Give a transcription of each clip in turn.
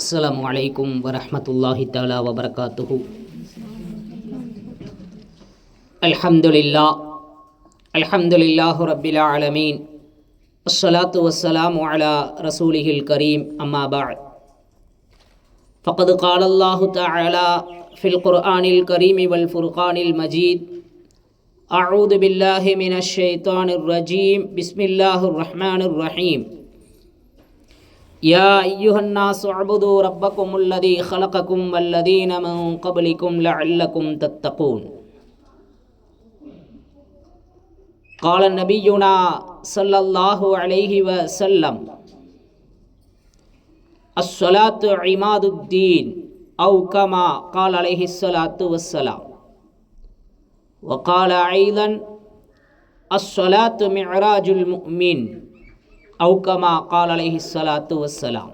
அஸ்ஸலாமு அலைக்கும் வரஹ்மத்துல்லாஹி தஆலா வபரகாத்துஹு. அல்ஹம்துலில்லாஹி ரப்பில் ஆலமீன். அஸ்ஸலாத்து வஸ்ஸலாமு அலா ரசூலிஹில் கரீம். அம்மா பஅத். ஃபகத் காலல்லாஹு தஆலா ஃபில் குர்ஆனில் கரீம் வல் ஃபுர்கானில் மஜீத். அஊது பில்லாஹி மினஷ் ஷைத்தானிர் ரஜீம். பிஸ்மில்லாஹிர் ரஹ்மானிர் ரஹீம். யா அய்யுஹன்னாஸ் உஅ்புது ரப்பக்குமுல் லதீ ஹலகக்கும் வல்லதீன மின் கப்லிக்கும் லஅல்லக்கும் தத்தகூன். قال نبينا صلى الله عليه وسلم الصلاة عماد الدين أو كما قال عليه الصلاة والسلام. وقال أيضا الصلاة معراج المؤمن أو كما قال عليه الصلاة والسلام.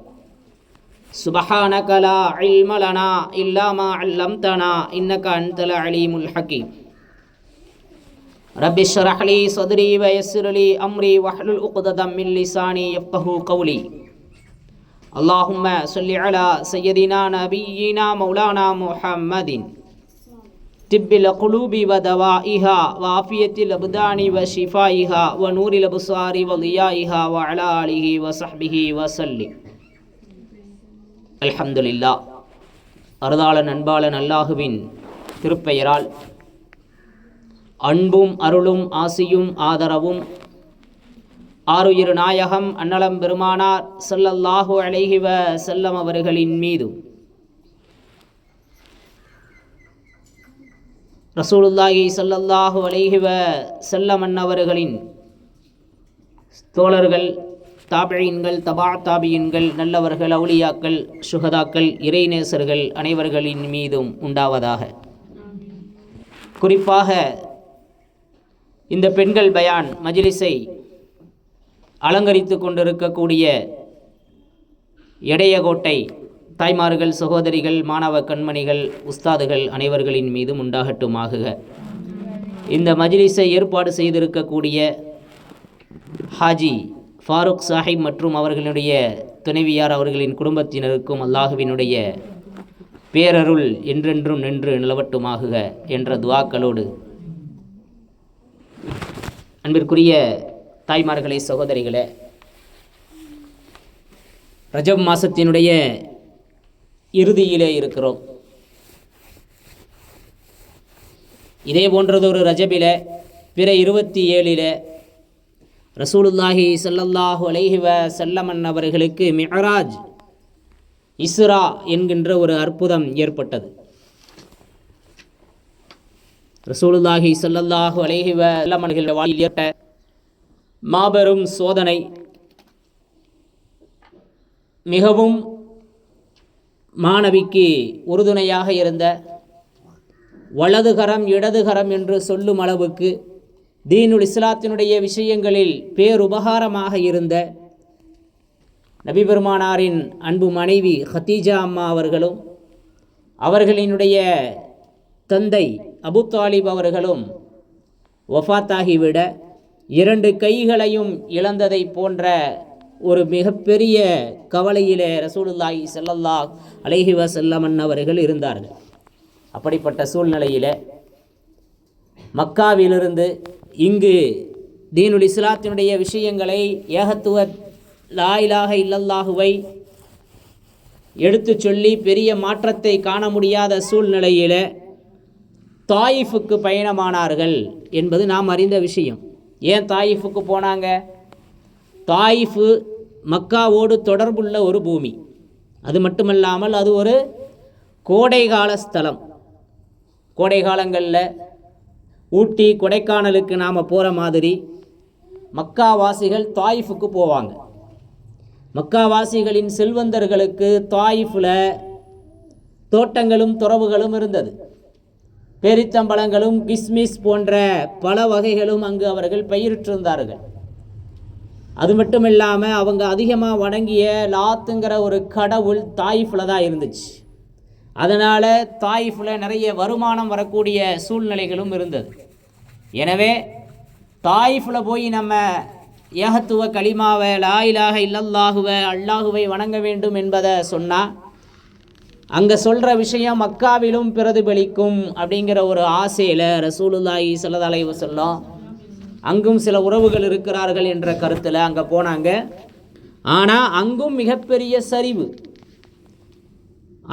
سبحانك لا علم لنا إلا ما علمتنا إنك أنت العليم الحكيم. رب اشرح لي صدري ويسر لي أمري واحلل عقدة من لساني يفقهوا قولي. اللهم صل على سيدنا نبينا مولانا محمد طب القلوب ودوائها وعافية الأبدان وشفائها ونور الأبصار وضيائها وعلى آله وصحبه وسلم. அல்ஹம்துலில்லாஹ். அருளாளன் அன்பாளன் அல்லாஹுவின் திருப்பெயரால் அன்பும் அருளும் ஆசியும் ஆதரவும் ஆருயிர் நாயகம் அன்னலம் பெருமானார் ஸல்லல்லாஹு அலைஹி வஸல்லம் அவர்களின் மீதும் ரசூலுல்லாஹி ஸல்லல்லாஹு அலைஹி வஸல்லம் அன்னவர்களின் தோழர்கள், தாபிஈன்கள், தபா தாபிஈன்கள், நல்லவர்கள், அவுலியாக்கள், சுஹதாக்கள், இறைநேசர்கள் அனைவர்களின் மீதும் உண்டாவதாக. குறிப்பாக இந்த பெண்கள் பயான் மஜ்லிஸை அலங்கரித்து கொண்டிருக்கக்கூடிய எடையகோட்டை தாய்மார்கள், சகோதரிகள், மாணவ கண்மணிகள், உஸ்தாதுகள் அனைவர்களின் மீதும் உண்டாகட்டுமாகுக. இந்த மஜ்லிஸை ஏற்பாடு செய்திருக்கக்கூடிய ஹாஜி ஃபாரூக் சாஹிப் மற்றும் அவர்களுடைய துணைவியார் அவர்களின் குடும்பத்தினருக்கும் அல்லாஹுவினுடைய பேரருள் என்றென்றும் நின்று நிலவட்டுமாகுக என்ற துஆக்களோடு, அன்பிற்குரிய தாய்மார்களே, சகோதரிகளே, ரஜப் மாதத்தினுடைய இறுதியிலே இருக்கிறோம். இதே போன்றதொரு ரஜபிலே பிற 27 ரசூலுல்லாஹி ஸல்லல்லாஹு அலைஹி வஸல்லம் அவர்களுக்கு மிஅராஜ், இஸ்ரா என்கின்ற ஒரு அற்புதம் ஏற்பட்டது. ரசூலுல்லாஹி ஸல்லல்லாஹு அலைஹி வஸல்லம் அவர்களுடைய வாழ்வில் ஏற்பட்ட மாபெரும் சோதனை, மிகவும் மாணவிக்கு உறுதுணையாக இருந்த, வலதுகரம் இடதுகரம் என்று சொல்லும் அளவுக்கு தீனுல் இஸ்லாத்தினுடைய விஷயங்களில் பேருபகாரமாக இருந்த நபி பெருமானாரின் அன்பு மனைவி ஹதீஜா அம்மா அவர்களும் அவர்களினுடைய தந்தை அபு தாலிப் அவர்களும் வஃபாத்தாகிவிட 2 கைகளையும் இழந்ததை போன்ற ஒரு மிகப்பெரிய கவலையிலே ரசூலுல்லாஹி ஸல்லல்லாஹு அலைஹி வஸல்லம் அவர்கள் இருந்தார்கள். அப்படிப்பட்ட சூழ்நிலையில் மக்காவிலிருந்து இங்கு தீனுல் இஸ்லாத்தினுடைய விஷயங்களை, ஏகத்துவ லா இலாஹ இல்லல்லாஹுவை எடுத்து சொல்லி பெரிய மாற்றத்தை காண முடியாத சூழ்நிலையில் தாயிஃபுக்கு பயணமானார்கள் என்பது நாம் அறிந்த விஷயம். ஏன் தாயிஃபுக்கு போனாங்க? தாயிஃபு மக்காவோடு தொடர்புள்ள ஒரு பூமி. அது மட்டுமல்லாமல் அது ஒரு கோடைகால ஸ்தலம். கோடை காலங்களில் ஊட்டி, கொடைக்கானலுக்கு நாம் போகிற மாதிரி மக்காவாசிகள் தாயிஃபுக்கு போவாங்க. மக்காவாசிகளின் செல்வந்தர்களுக்கு தாயிஃபில் தோட்டங்களும் துறவுகளும் இருந்தது. பேரித்தம்பழங்களும் கிஸ்மிஸ் போன்ற பல வகைகளும் அங்கு அவர்கள் பயிரிட்டிருந்தார்கள். அது மட்டும் இல்லாமல் அவங்க அதிகமாக வணங்கிய லாத்துங்கிற ஒரு கடவுள் தாயிஃபில் தான் இருந்துச்சு. அதனால் தாயிஃபில் நிறைய வருமானம் வரக்கூடிய சூழ்நிலைகளும் இருந்தது. எனவே தாயிஃபில் போய் நம்ம ஏகத்துவ கலிமாவை, லா இலாஹ இல்லல்லாஹுவை, அல்லாஹுவை வணங்க வேண்டும் என்பதை சொன்னால் அங்கே சொல்கிற விஷயம் மக்காவிலும் பிரதிபலிக்கும் அப்படிங்கிற ஒரு ஆசையில் ரசூலுல்லாஹி ஸல்லல்லாஹு அலைஹி வஸல்லம் அங்கும் சில உறவுகள் இருக்கிறார்கள் என்ற கருத்தில் அங்கே போனாங்க. ஆனால் அங்கும் மிகப்பெரிய சரிவு.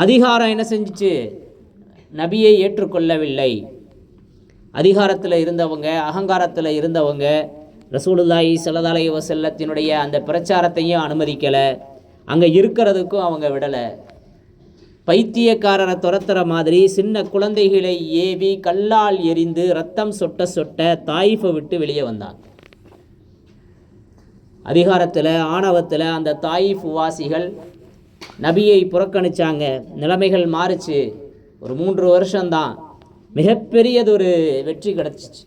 அதிகாரம் என்ன செஞ்சிச்சு? நபியை ஏற்றுக்கொள்ளவில்லை. அதிகாரத்தில் இருந்தவங்க, அகங்காரத்தில் இருந்தவங்க ரசூலுல்லாஹி ஸல்லல்லாஹு அலைஹி வஸல்லத்தினுடைய அந்த பிரச்சாரத்தையும் அனுமதிக்கலை, அங்கே இருக்கிறதுக்கும் அவங்க விடலை. பைத்தியக்காரரை துரத்துற மாதிரி சின்ன குழந்தைகளை ஏவி கல்லால் எரிந்து ரத்தம் சொட்ட சொட்ட தாயிஃபை விட்டு வெளியே வந்தாங்க. அதிகாரத்தில் ஆணவத்தில் அந்த தாயிஃப் வாசிகள் நபியை புறக்கணித்தாங்க. நிலைமைகள் மாறிச்சு. ஒரு 3 வருஷம்தான் மிகப்பெரியதொரு வெற்றி கிடச்சிச்சு.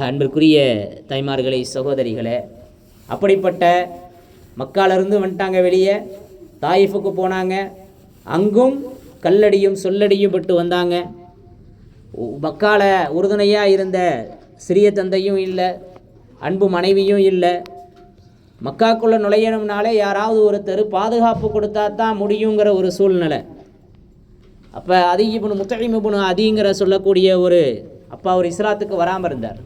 அன்பிற்குரிய தாய்மார்களே, சகோதரிகளே, அப்படிப்பட்ட மக்காலிருந்து வந்துட்டாங்க வெளியே. தாயிஃபுக்கு போனாங்க. அங்கும் கல்லடியும் சொல்லடியும் பட்டு வந்தாங்க. மக்கால உறுதுணையாக இருந்த சிறிய தந்தையும் இல்லை, அன்பு மனைவியும் இல்லை. மக்காக்குள்ளே நுழையணும்னாலே யாராவது ஒருத்தர் பாதுகாப்பு கொடுத்தா தான் முடியுங்கிற ஒரு சூழ்நிலை. அப்போ அதி இப்னு முத்தஇம் இப்னு அதிங்கிற சொல்லக்கூடிய ஒரு அப்பா ஒரு இஸ்லாத்துக்கு வராமல் இருந்தார்.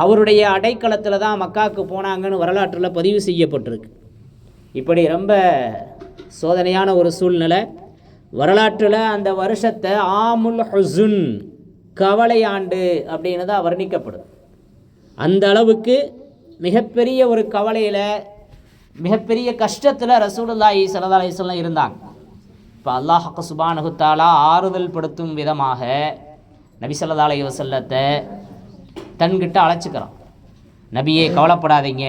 அவருடைய அடைக்கலத்தில் தான் மக்காவுக்கு போனாங்கன்னு வரலாற்றில் பதிவு செய்யப்பட்டிருக்கு. இப்படி ரொம்ப சோதனையான ஒரு சூழ்நிலை. வரலாற்றில் அந்த வருஷத்தை ஆமுல் ஹுசுன், கவலை ஆண்டு அப்படின்னு தான் வர்ணிக்கப்படும். அந்த அளவுக்கு மிகப்பெரிய ஒரு கவலையில், மிகப்பெரிய கஷ்டத்தில் ரசூலுல்லாஹி ஸல்லல்லாஹு அலைஹி வஸல்லம் இருந்தாங்க. இப்போ அல்லாஹ் சுப்ஹானஹு தஆலா ஆறுதல் படுத்தும் விதமாக நபி ஸல்லல்லாஹு அலைஹி வஸல்லத்தை தன்கிட்ட அழைச்சிக்கிறான். நபியே, கவலைப்படாதீங்க,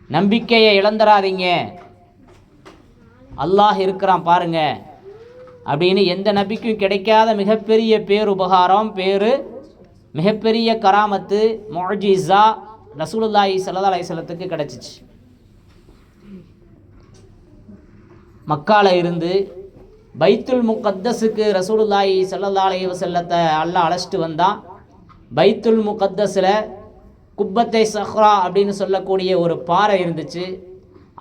நம்பிக்கையை இழந்துடாதீங்க, அல்லாஹ் இருக்கிறான் பாருங்க அப்படின்னு. எந்த நபிக்கும் கிடைக்காத மிகப்பெரிய பேருபகாரம், மிகப்பெரிய கராமத்து, முஅஜிஸா ரசூலுல்லாஹி ஸல்லல்லாஹு அலைஹி வஸல்லத்துக்கு கிடச்சிச்சு. மக்கால இருந்து பைத்துல் முகத்தஸுக்கு ரசூலுல்லாஹி ஸல்லல்லாஹு அலைஹி வஸல்லத்தை அல்லாஹ் அழைச்சிட்டு வந்தான். பைத்துல் முகத்தஸில் குப்பத்தை சஹ்ரா அப்படின்னு சொல்லக்கூடிய ஒரு பாறை இருந்துச்சு.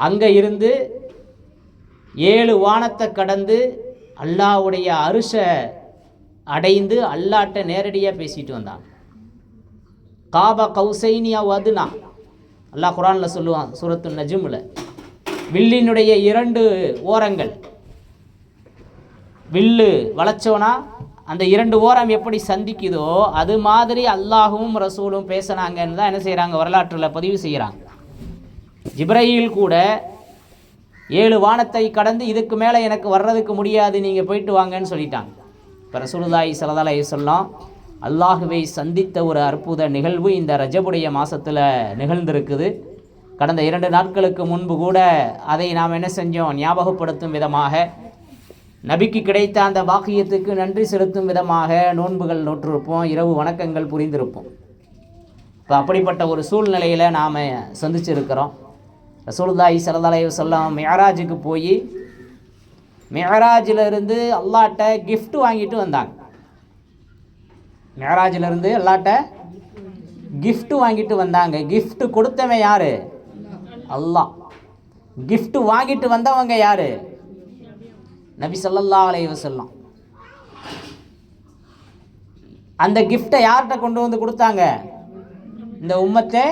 அங்கே இருந்து 7 வானத்தை கடந்து அல்லாஹ்வுடைய அரிஷை அடைந்து அல்லாஹ்ட்ட நேரடியாக பேசிட்டு வந்தான். காபா கௌசைனியா வதுனா, அல்லாஹ் குர்ஆனில் சொல்லுவான் சூரத்து நஜ்மில், வில்லினுடைய 2 ஓரங்கள், வில்லு வளைச்சோனா அந்த 2 ஓரம் எப்படி சந்திக்குதோ அது மாதிரி அல்லாஹும் ரசூலும் பேசினாங்கன்னு தான் என்ன செய்கிறாங்க, வரலாற்றில் பதிவு செய்கிறாங்க. ஜிப்ரீல் கூட 7 வானத்தை கடந்து இதுக்கு மேலே எனக்கு வர்றதுக்கு முடியாது, நீங்கள் போயிட்டு வாங்கன்னு சொல்லிட்டாங்க. இப்போ ரசூலுல்லாஹி ஸல்லல்லாஹு அலைஹி வஸல்லம் அல்லாஹுவை சந்தித்த ஒரு அற்புத நிகழ்வு இந்த ரஜபுடைய மாதத்தில் நிகழ்ந்திருக்குது. கடந்த 2 நாட்களுக்கு முன்பு கூட அதை நாம் என்ன செஞ்சோம், ஞாபகப்படுத்தும் விதமாக, நபிக்கு கிடைத்த அந்த பாக்கியத்துக்கு நன்றி செலுத்தும் விதமாக நோன்புகள் நோற்றிருப்போம், இரவு வணக்கங்கள் புரிந்திருப்போம். இப்போ அப்படிப்பட்ட ஒரு சூழ்நிலையில் நாம் சந்திச்சிருக்கிறோம். ரசூலுல்லாஹி ஸல்லல்லாஹு அலைஹி வஸல்லம் மிஅராஜுக்கு போய் மிஅராஜிலிருந்து அல்லாஹ்ட்ட கிஃப்ட் வாங்கிட்டு வந்தாங்க. மிஅராஜிலிருந்து அல்லாஹ்ட்ட கிஃப்ட் வாங்கிட்டு வந்தாங்க. கிஃப்ட் கொடுத்தவன் யாரு? அல்லாஹ். கிஃப்ட் வாங்கிட்டு வந்தவங்க யாரு? நபி ஸல்லல்லாஹு அலைஹி வஸல்லம். அந்த கிஃப்டை யார்கிட்ட கொண்டு வந்து கொடுத்தாங்க? இந்த உம்மத்தே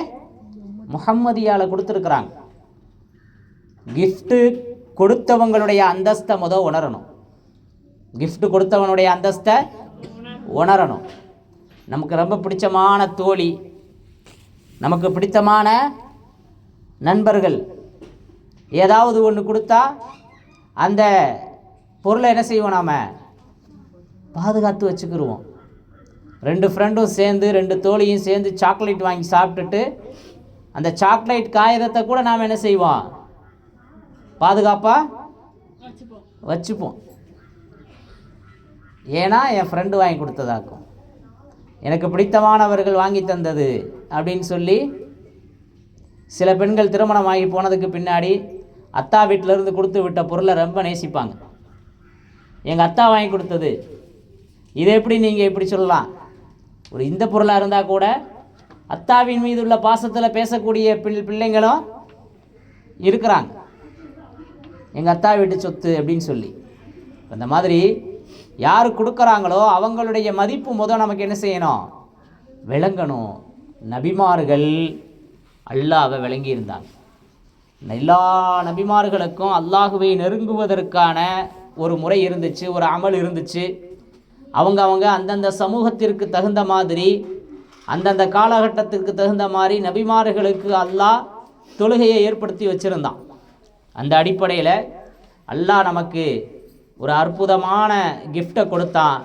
முஹம்மதியால கொடுத்துருக்குறாங்க. கிஃப்ட்டு கொடுத்தவங்களுடைய அந்தஸ்தை உணரணும். கிஃப்ட் கொடுத்தவனுடைய அந்தஸ்தை உணரணும். நமக்கு ரொம்ப பிடிச்சமான தோழி, நமக்கு பிடித்தமான நண்பர்கள் ஏதாவது ஒன்று கொடுத்தா அந்த பொருளை என்ன செய்வோம், நாம் பாதுகாத்து வச்சுக்கிடுவோம். 2 ஃப்ரெண்டும் சேர்ந்து 2 தோழியும் சேர்ந்து சாக்லேட் வாங்கி சாப்பிட்டுட்டு அந்த சாக்லேட் காகிதத்தை கூட நாம் என்ன செய்வோம், பாதுகாப்பாக வச்சுப்போம். ஏன்னா என் ஃப்ரெண்டு வாங்கி கொடுத்ததாக்கும், எனக்கு பிடித்தமானவர்கள் வாங்கி தந்தது அப்படின்னு சொல்லி. சில பெண்கள் திருமணம் ஆகி போனதுக்கு பின்னாடி அத்தா வீட்டிலேருந்து கொடுத்து விட்ட பொருளை ரொம்ப நேசிப்பாங்க. எங்கள் அத்தா வாங்கி கொடுத்தது, இதை எப்படி நீங்கள் இப்படி சொல்லலாம்? ஒரு இந்த பொருளாக இருந்தால் கூட அத்தாவின் மீது உள்ள பாசத்தில் பேசக்கூடிய பிள்ளைங்களும் இருக்கிறாங்க. எங்கள் அத்தா வீட்டு சொத்து அப்படின்னு சொல்லி. அந்த மாதிரி யார் கொடுக்குறாங்களோ அவங்களுடைய மதிப்பு நமக்கு என்ன செய்யணும், விளங்கணும். நபிமார்கள் அல்லாஹ்வை விளங்கி இருந்தாங்க. எல்லா நபிமார்களுக்கும் அல்லாஹுவை நெருங்குவதற்கான ஒரு முறை இருந்துச்சு, ஒரு அமல் இருந்துச்சு. அவங்க அந்தந்த சமூகத்திற்கு தகுந்த மாதிரி, அந்தந்த காலகட்டத்திற்கு தகுந்த மாதிரி நபிமார்களுக்கு அல்லாஹ் தொழுகையை ஏற்படுத்தி வச்சுருந்தான். அந்த அடிப்படையில் அல்லாஹ் நமக்கு ஒரு அற்புதமான கிஃப்டை கொடுத்தான்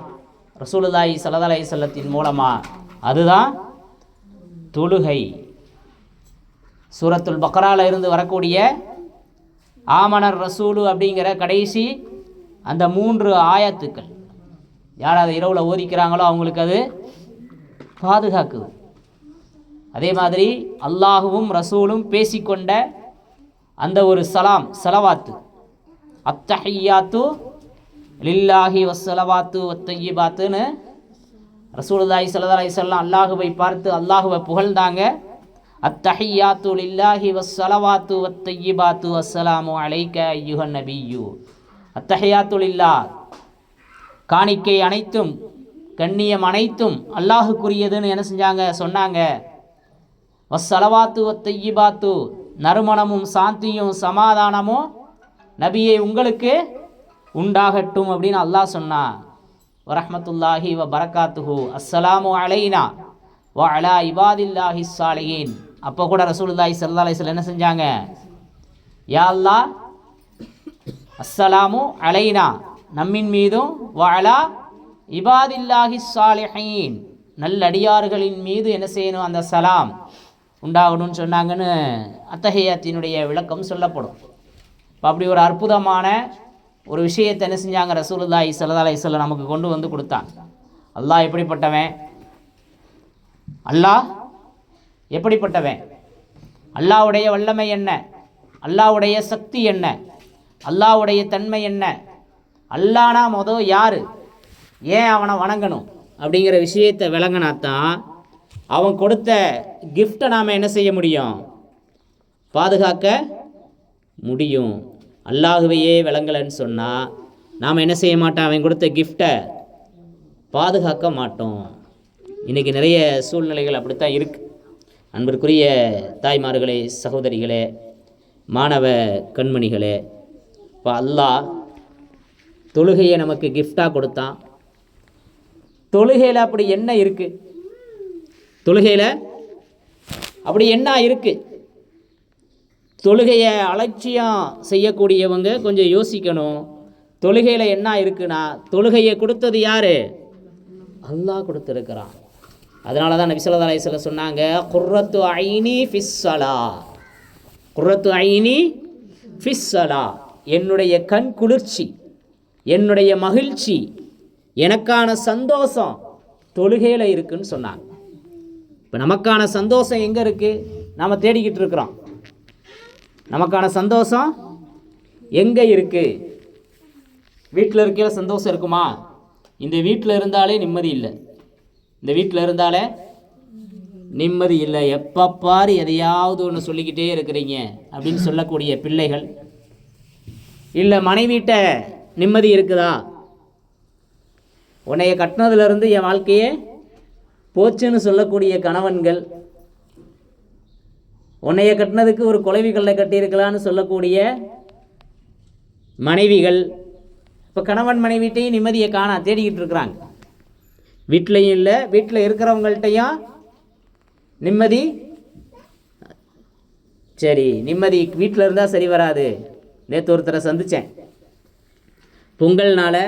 ரசூலுல்லாஹி ஸல்லல்லாஹு அலைஹி வஸல்லத்தின் மூலமாக. அதுதான் தொழுகை. சூரத்துல் பக்ரால இருந்து வரக்கூடிய ஆமனர் ரசூலு அப்படிங்கிற கடைசி அந்த 3 ஆயத்துக்கள் யார் அதை இரவில் ஓதிக்கிறாங்களோ அவங்களுக்கு அது பாதுகாக்குது. அதே மாதிரி அல்லாஹுவும் ரசூலும் பேசிக்கொண்ட அந்த ஒரு சலவாத்து, அத்தஹியாத்து லில்லாஹி வஸ்ஸலவாத்து வத்தய்யிபாத்துன்னு ரசூலுல்லாஹி ஸல்லல்லாஹு அலைஹி வஸல்லம் அல்லாஹுவை பார்த்து அல்லாஹுவை புகழ்ந்தாங்க. அத்தஹியாத்து லில்லாஹி வஸ்ஸலவாத்து வத்தய்யிபாத்து அஸ்ஸலாமு அலைக்க அய்யுஹன் நபிய்யு. அத்தஹியாத்து லில்லாஹ், காணிக்கை அனைத்தும் கண்ணியம் அனைத்தும் அல்லாஹுக்குரியதுன்னு என்ன செஞ்சாங்க, சொன்னாங்க. வஸ்ஸலவாத்து வத்தய்யிபாத்து, நறுமணமும் சாந்தியும் சமாதானமும் நபியை உங்களுக்கு உண்டாகட்டும் அப்படின்னு அல்லாஹ் சொன்னான். வரஹ்மத்துல்லாஹி வ பரக்காத்துஹு அஸ்ஸலாமு அலைனா வ அலா இபாதில்லாஹி ஸாலிஹீன். அப்போ கூட ரசூலுல்லாஹி ஸல்லல்லாஹு அலைஹி வஸல்லம் என்ன செஞ்சாங்க, யா அல்லாஹ் அஸ்ஸலாமு அலைனா, நம்மின் மீதும், வ அலா இபாதில்லாஹி ஸாலிஹீன், நல்லடியார்களின் மீது என்ன செய்யணும், அந்த சலாம் உண்டாகணும்னு சொன்னாங்கன்னு அத்தஹியாத்தினுடைய விளக்கம் சொல்லப்படும். இப்போ அப்படி ஒரு அற்புதமான ஒரு விஷயத்தை என்ன செஞ்சாங்க ரசூலுல்லாஹி ஸல்லல்லாஹு அலைஹி வஸல்லம் நமக்கு கொண்டு வந்து கொடுத்தான். அல்லாஹ் எப்படிப்பட்டவன், அல்லாஹ் எப்படிப்பட்டவன், அல்லாஹ்வுடைய வல்லமை என்ன, அல்லாஹ்வுடைய சக்தி என்ன, அல்லாஹ்வுடைய தன்மை என்ன, அல்லாஹ்னா யார், ஏன் அவனை வணங்கணும் அப்படிங்கிற விஷயத்தை விளங்கினாத்தான் அவன் கொடுத்த கிஃப்டை நாம் என்ன செய்ய முடியும், பாதுகாக்க முடியும். அல்லாஹுவையே விளங்கலைன்னு சொன்னால் நாம் என்ன செய்ய மாட்டோம், அவன் கொடுத்த கிஃப்டை பாதுகாக்க மாட்டோம். இன்றைக்கி நிறைய சூழ்நிலைகள் அப்படித்தான் இருக்குது. அன்பிற்குரிய தாய்மார்களே, சகோதரிகளே, மாணவ கண்மணிகளே, இப்போ அல்லாஹ் தொழுகையை நமக்கு கிஃப்டாக கொடுத்தான். தொழுகையில் அப்படி என்ன இருக்குது, தொழுகையில் அப்படி என்ன இருக்குது? தொழுகையை அலட்சியம் செய்யக்கூடியவங்க கொஞ்சம் யோசிக்கணும். தொழுகையில் என்ன இருக்குன்னா, தொழுகையை கொடுத்தது யார், அல்லாஹ் கொடுத்துருக்கிறான். அதனால தான் நபி ஸல்லல்லாஹு அலைஹி வஸல்லம் சொன்னாங்க, குர்ரத்து ஐனி ஃபிஸ்ஸலா, குர்ரத்து ஐனி ஃபிஸ்ஸலா, என்னுடைய கண் குளிர்ச்சி, என்னுடைய மகிழ்ச்சி, எனக்கான சந்தோஷம் தொழுகையில் இருக்குன்னு சொன்னாங்க. இப்போ நமக்கான சந்தோஷம் எங்கே இருக்குது, நாம் தேடிக்கிட்டு இருக்கிறோம். நமக்கான சந்தோஷம் எங்கே இருக்குது? வீட்டில் இருக்கையில சந்தோஷம் இருக்குமா? இந்த வீட்டில் இருந்தாலே நிம்மதி இல்லை, இந்த வீட்டில் இருந்தாலே நிம்மதி இல்லை. எப்போ பாரு எதையாவது ஒன்று சொல்லிக்கிட்டே இருக்கிறீங்க அப்படின்னு சொல்லக்கூடிய பிள்ளைகள், இல்லை மனைவிட்ட நிம்மதி இருக்குதா, உன்னைய கட்டினதுலேருந்து என் வாழ்க்கையே போச்சுன்னு சொல்லக்கூடிய கணவன்கள், உன்னைய கட்டினதுக்கு ஒரு குலைவிகளை கட்டியிருக்கலான்னு சொல்லக்கூடிய மனைவிகள், இப்போ கணவன் மனைவிட்டையும் நிம்மதியை தேடிக்கிட்டு இருக்கிறாங்க. வீட்டிலையும் இல்லை, வீட்டில் இருக்கிறவங்கள்ட்டையும் நிம்மதி. சரி, நிம்மதி வீட்டில் இருந்தால் சரி வராது. நேற்று ஒருத்தரை சந்தித்தேன். பொங்கல்னால்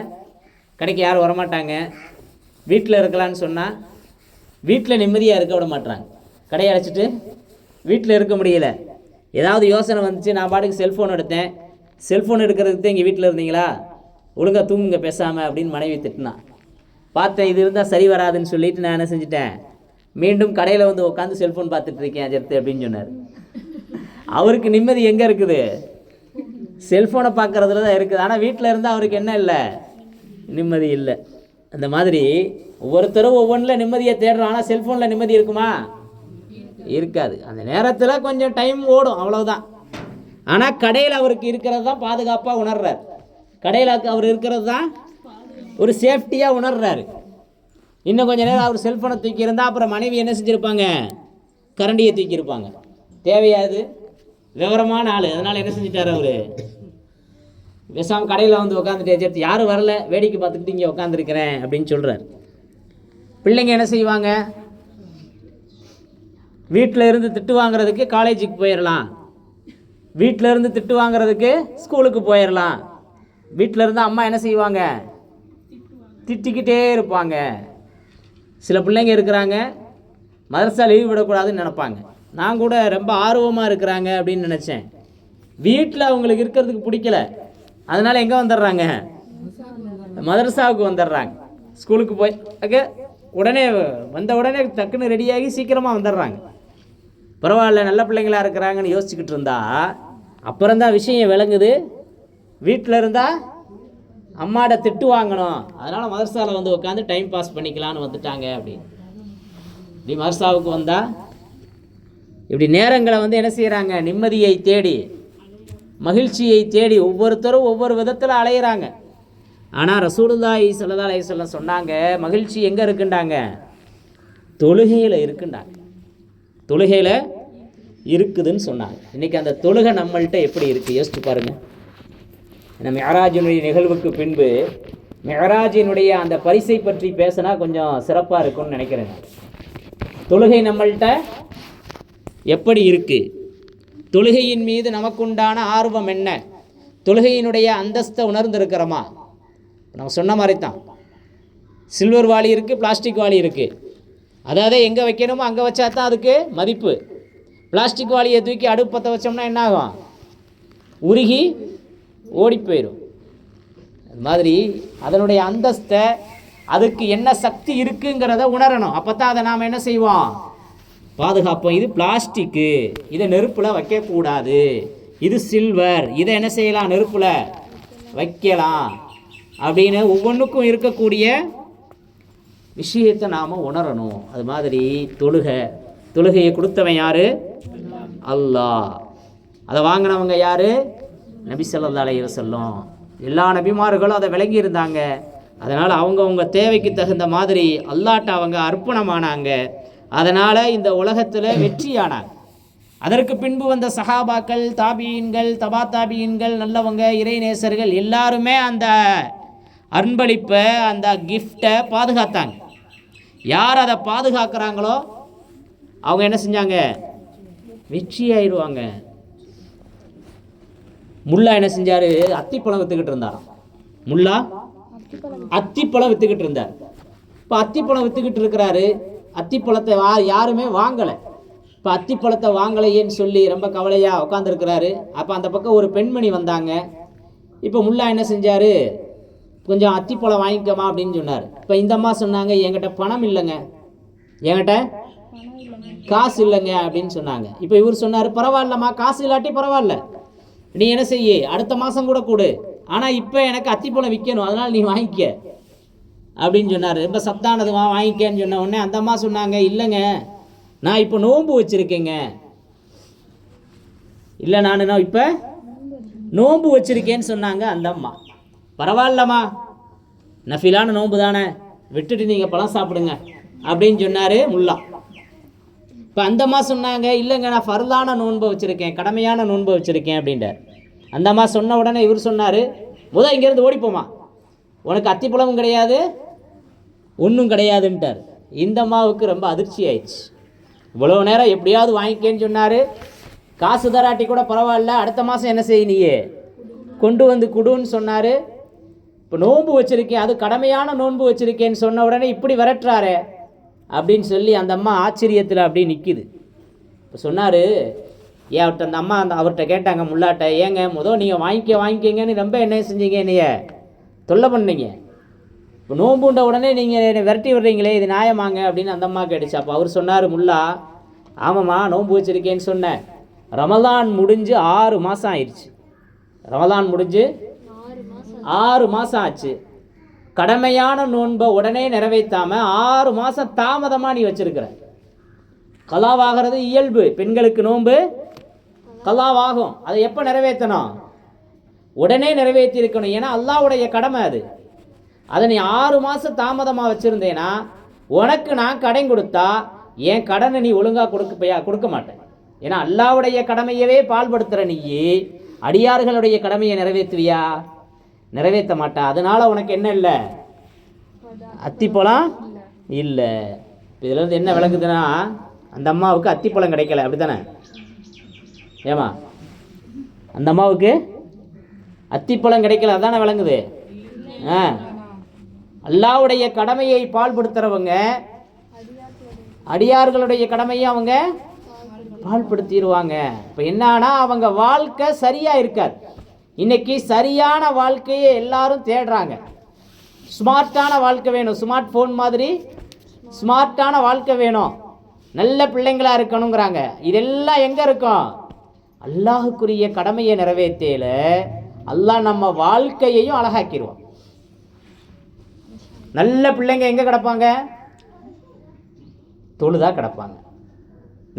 கடைக்கு யாரும் வரமாட்டாங்க, வீட்டில் இருக்கலான்னு சொன்னால் வீட்டில் நிம்மதியாக இருக்க விட மாட்டாங்க. கடையை அடைச்சிட்டு வீட்டில் இருக்க முடியல. ஏதாவது யோசனை வந்துச்சு, நான் பாட்டுக்கு செல்ஃபோன் எடுத்தேன். செல்ஃபோன் எடுக்கிறதுக்கு இங்கே வீட்டில் இருந்தீங்களா, ஒழுங்காக தூங்குங்க பேசாமல் அப்படின்னு மனைவி திட்டினான். பார்த்தேன், இது இருந்தால் சரி வராதுன்னு சொல்லிட்டு நான் என்ன செஞ்சிட்டேன், மீண்டும் கடையில் வந்து உட்காந்து செல்ஃபோன் பார்த்துட்ருக்கேன் ஜெர்த்து அப்படின்னு சொன்னார். அவருக்கு நிம்மதி எங்கே இருக்குது, செல்ஃபோனை பார்க்குறதுல தான் இருக்குது. ஆனால் வீட்டில் இருந்தால் அவருக்கு என்ன இல்லை, நிம்மதி இல்லை. அந்த மாதிரி ஒவ்வொருத்தரும் ஒவ்வொன்றில் நிம்மதியை தேடுறோம். ஆனால் செல்ஃபோனில் நிம்மதி இருக்குமா, இருக்காது. அந்த நேரத்தில் கொஞ்சம் டைம் ஓடும், அவ்வளவுதான். ஆனால் கடையில் அவருக்கு இருக்கிறது தான் பாதுகாப்பாக உணர்றார். கடையில் அவர் இருக்கிறது தான் ஒரு சேஃப்டியாக உணர்றாரு. இன்னும் கொஞ்சம் நேரம் அவர் செல்ஃபோனை தூக்கி இருந்தால் அப்புறம் மனைவி என்ன செஞ்சுருப்பாங்க, கரண்டியை தூக்கியிருப்பாங்க. தேவையாது விவரமான ஆள், அதனால் என்ன செஞ்சிட்டார் அவர், பேசாமல் கடையில் வந்து உட்காந்துட்டு சேர்த்து யாரும் வரல வேடிக்கை பார்த்துக்கிட்டு இங்கே உட்காந்துருக்கிறேன் அப்படின்னு சொல்கிறார். பிள்ளைங்க என்ன செய்வாங்க, வீட்டில் இருந்து திட்டு வாங்குறதுக்கு காலேஜுக்கு போயிடலாம், வீட்டில் இருந்து திட்டு வாங்குறதுக்கு ஸ்கூலுக்கு போயிடலாம். வீட்டில் இருந்து அம்மா என்ன செய்வாங்க, திட்டிக்கிட்டே இருப்பாங்க. சில பிள்ளைங்க இருக்கிறாங்க மதரசா லீவ் விடக்கூடாதுன்னு நினைப்பாங்க. நான் கூட ரொம்ப ஆர்வமாக இருக்கிறாங்க அப்படின்னு நினச்சேன். வீட்டில் அவங்களுக்கு இருக்கிறதுக்கு பிடிக்கல, அதனால் எங்கே வந்துடுறாங்க, மதரசாவுக்கு வந்துடுறாங்க. ஸ்கூலுக்கு போய் உடனே வந்த உடனே டக்குன்னு ரெடியாகி சீக்கிரமாக வந்துடுறாங்க. பரவாயில்ல நல்ல பிள்ளைங்களாக இருக்கிறாங்கன்னு யோசிச்சுக்கிட்டு இருந்தா அப்புறம்தான் விஷயம் விளங்குது. வீட்டில் இருந்தால் அம்மாட்ட திட்டு வாங்கணும், அதனால் மதரசாவில் வந்து உட்காந்து டைம் பாஸ் பண்ணிக்கலான்னு வந்துட்டாங்க. இப்படி மதரசாவுக்கு வந்தால் இப்படி நேரங்களை வந்து என்ன செய்கிறாங்க, நிம்மதியை தேடி மகிழ்ச்சியை தேடி ஒவ்வொருத்தரும் ஒவ்வொரு விதத்தில் அலையிறாங்க. ஆனால் ரசூலுல்லாஹி ஸல்லல்லாஹு அலைஹி வஸல்லம் சொன்னாங்க, மகிழ்ச்சி எங்கே இருக்குண்டாங்க, தொழுகையில் இருக்குண்டாங்க, தொழுகையில் இருக்குதுன்னு சொன்னாங்க. இன்றைக்கி அந்த தொழுகை நம்மள்கிட்ட எப்படி இருக்குது யோசிச்சு பாருங்கள். நம்ம மெஹராஜினுடைய நிகழ்வுக்கு பின்பு மெஹராஜினுடைய அந்த பரிசை பற்றி பேசினா கொஞ்சம் சிறப்பாக இருக்கும்னு நினைக்கிறேன். தொழுகை நம்மள்கிட்ட எப்படி இருக்குது, தொழுகையின் மீது நமக்குண்டான ஆர்வம் என்ன, தொழுகையினுடைய அந்தஸ்தை உணர்ந்திருக்கிறோமா? நம்ம சொன்ன மாதிரி தான் சில்வர் வாளி இருக்குது, பிளாஸ்டிக் வாளி இருக்குது. அதாவது எங்கே வைக்கணுமோ அங்கே வச்சா தான் அதுக்கு மதிப்பு. பிளாஸ்டிக் வாளியை தூக்கி அடுப்பத்தை வச்சோம்னா என்ன ஆகும், உருகி ஓடி போயிடும். அது மாதிரி அதனுடைய அந்தஸ்தை, அதுக்கு என்ன சக்தி இருக்குங்கிறத உணரணும். அப்போ தான் அதை நாம் என்ன செய்வோம், பாதுகாப்போம். இது பிளாஸ்டிக்கு, இதை நெருப்பில் வைக்கக்கூடாது, இது சில்வர், இதை என்ன செய்யலாம், நெருப்பில் வைக்கலாம் அப்படின்னு ஒவ்வொன்றுக்கும் இருக்கக்கூடிய விஷயத்தை நாம் உணரணும். அது மாதிரி தொழுகையை கொடுத்தவன் யார், அல்லாஹ். அதை வாங்கினவங்க யார், நபி ஸல்லல்லாஹு அலைஹி வஸல்லம். எல்லா நபிமார்களும் அதை விளங்கி இருந்தாங்க. அதனால் அவங்கவுங்க தேவைக்கு தகுந்த மாதிரி அல்லாஹ்ட்ட அவங்க அர்ப்பணமானாங்க. அதனால் இந்த உலகத்தில் வெற்றியானாங்க. அதற்கு பின்பு வந்த சஹாபாக்கள், தாபியீன்கள், தபா தாபியீன்கள், நல்லவங்க, இறைநேசர்கள் எல்லாருமே அந்த அன்பளிப்பை, அந்த கிஃப்டை பாதுகாத்தாங்க. யார் அதை பாதுகாக்கிறாங்களோ அவங்க என்ன செஞ்சாங்க, வெற்றி ஆயிடுவாங்க. முல்லா என்ன செஞ்சார், அத்திப்பழம் விற்றுக்கிட்டு இருந்தார். முல்லா அத்திப்பழம் விற்றுக்கிட்டு இருந்தார். இப்போ அத்திப்பழம் விற்றுக்கிட்டு இருக்கிறாரு. அத்திப்பழத்தை யாருமே வாங்கலை. இப்போ அத்திப்பழத்தை வாங்கலையேன்னு சொல்லி ரொம்ப கவலையாக உட்காந்துருக்கிறாரு. அப்போ அந்த பக்கம் ஒரு பெண்மணி வந்தாங்க. இப்போ முல்லா என்ன செஞ்சார், கொஞ்சம் அத்திப்பழம் வாங்கிக்கமா அப்படின்னு சொன்னார். இப்போ இந்த அம்மா சொன்னாங்க, என்கிட்ட பணம் இல்லைங்க, என்கிட்ட காசு இல்லைங்க அப்படின்னு சொன்னாங்க. இப்போ இவர் சொன்னார், பரவாயில்லம்மா, காசு இல்லாட்டி பரவாயில்ல, நீ என்ன செய்ய, அடுத்த மாதம் கூட கொடு, ஆனால் இப்போ எனக்கு அத்திப்பழம் விற்கணும், அதனால் நீ வாங்கிக்க அப்படின்னு சொன்னார். ரொம்ப சத்தானதுமா, வாங்கிக்கன்னு சொன்ன உடனே அந்த அம்மா சொன்னாங்க, இல்லைங்க நான் இப்போ நோன்பு வச்சுருக்கேங்க. இல்லை நான் இப்போ நோன்பு வச்சுருக்கேன்னு சொன்னாங்க அந்த அம்மா. பரவாயில்லம்மா, நஃபிலான நோன்பு தானே, விட்டுட்டு நீங்கள் பழம் சாப்பிடுங்க அப்படின்னு சொன்னார் முல்லா. இப்போ அந்த அம்மா சொன்னாங்க, இல்லைங்க நான் ஃபர்லான நோன்பை வச்சுருக்கேன், கடமையான நோன்பை வச்சுருக்கேன் அப்படின்றார். அந்த அம்மா சொன்ன உடனே இவர் சொன்னார், இங்கேருந்து ஓடிப்போமா, உனக்கு அத்திப்பழமும் கிடையாது ஒன்றும் கிடையாதுன்ட்டார். இந்த அம்மாவுக்கு ரொம்ப அதிர்ச்சி ஆயிடுச்சு. இவ்வளோ நேரம் எப்படியாவது வாங்கிக்கேன்னு சொன்னார், காசு தராட்டி கூட பரவாயில்ல, அடுத்த மாதம் என்ன செய்ய நீயே கொண்டு வந்து கொடுன்னு சொன்னார். இப்போ நோன்பு வச்சுருக்கேன், அது கடமையான நோன்பு வச்சுருக்கேன்னு சொன்ன உடனே இப்படி விரட்டுறாரு அப்படின்னு சொல்லி அந்த அம்மா ஆச்சரியத்தில் அப்படியே நிற்கிது. இப்போ சொன்னார், அவர்கிட்ட அந்த அம்மா அவர்கிட்ட கேட்டாங்க முல்லாட்ட, ஏங்க நீங்கள் வாங்கிக்கங்கன்னு ரொம்ப என்ன செஞ்சீங்க, என்னைய தொல்லை பண்ணீங்க, இப்போ நோம்புண்ட உடனே நீங்கள் என்னை விரட்டி விடுறீங்களே, இது நியாயமாங்க அப்படின்னு அந்த அம்மா கேட்டுச்சு. அப்போ அவர் சொன்னார், முல்லா ஆமாம்மா நோன்பு வச்சுருக்கேன்னு சொன்னேன், ரமலான் முடிஞ்சு 6 மாதம் ஆயிடுச்சு, ரமலான் முடிஞ்சு 6 மாதம் ஆச்சு, கடமையான நோன்பை உடனே நிறைவேற்றாமல் 6 மாதம் தாமதமாக நீ வச்சுருக்கிற. கலாவாகிறது இயல்பு, பெண்களுக்கு நோன்பு கல்லாவாகும். அதை எப்போ நிறைவேற்றணும்? உடனே நிறைவேற்றி இருக்கணும். ஏன்னா அல்லாஹ்வுடைய கடமை அது. அதை நீ 6 மாதம் தாமதமாக வச்சுருந்தேன்னா உனக்கு நான் கடன் கொடுத்தா என் கடனை நீ ஒழுங்காக கொடுக்க மாட்டேன். ஏன்னா அல்லாஹ்வுடைய கடமையவே பால்படுத்துகிற நீயே அடியார்களுடைய கடமையை நிறைவேற்றுவியா? நிறைவேற்ற மாட்டா. அதனால் உனக்கு என்ன இல்லை? அத்திப்பழம் இல்லை. இதில் இருந்து என்ன விளங்குதுன்னா, அந்த அம்மாவுக்கு அத்திப்பழம் கிடைக்கல, அப்படி தானே? ஏமா அந்த அம்மாவுக்கு அத்திப்பழம் கிடைக்கல, அதானே விளங்குது? அல்லாஹ்வுடைய கடமையை பால்படுத்துறவங்க அடியார்களுடைய கடமையை அவங்க பால்படுத்திடுவாங்க. இப்போ என்னன்னா அவங்க வாழ்க்கை சரியாக இருக்காது. இன்னைக்கு சரியான வாழ்க்கையை எல்லாரும் தேடுறாங்க. ஸ்மார்ட்டான வாழ்க்கை வேணும், ஸ்மார்ட் ஃபோன் மாதிரி ஸ்மார்ட்டான வாழ்க்கை வேணும், நல்ல பிள்ளைங்களாக இருக்கணுங்கிறாங்க. இதெல்லாம் எங்கே இருக்கும்? அல்லாஹுக்குரிய கடமையை நிறைவேற்றல அல்லாஹ் நம்ம வாழ்க்கையையும் அழகாக்கிடுவோம். நல்ல பிள்ளைங்க எங்கே கிடப்பாங்க? தொழுதா கிடப்பாங்க.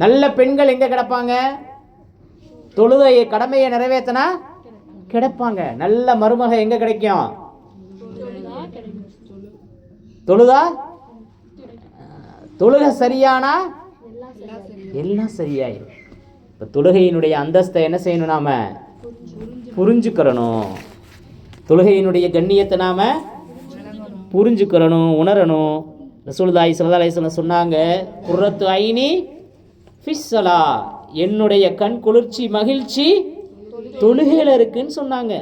நல்ல பெண்கள் எங்கே கிடப்பாங்க? தொழுதை கடமையை நிறைவேற்றினா கிடப்பாங்க. நல்ல மருமக எங்கே கிடைக்கும்? தொழுதா தொழுக சரியானா எல்லாம் சரியாயிடும். இப்போ தொழுகையினுடைய அந்தஸ்தை என்ன செய்யணும்? நாம புரிஞ்சுக்கிறணும். தொழுகையினுடைய கண்ணியத்தை நாம புரிஞ்சுக்கிறணும், உணரணும். ரசூலுல்லாஹி ஸல்லல்லாஹு அலைஹி வஸல்லம் சொன்னாங்க, குர்ரத்து ஐனி ஃபிஸ்ஸலா, என்னுடைய கண் குளிர்ச்சி மகிழ்ச்சி தொழுகையில் இருக்குன்னு சொன்னாங்க.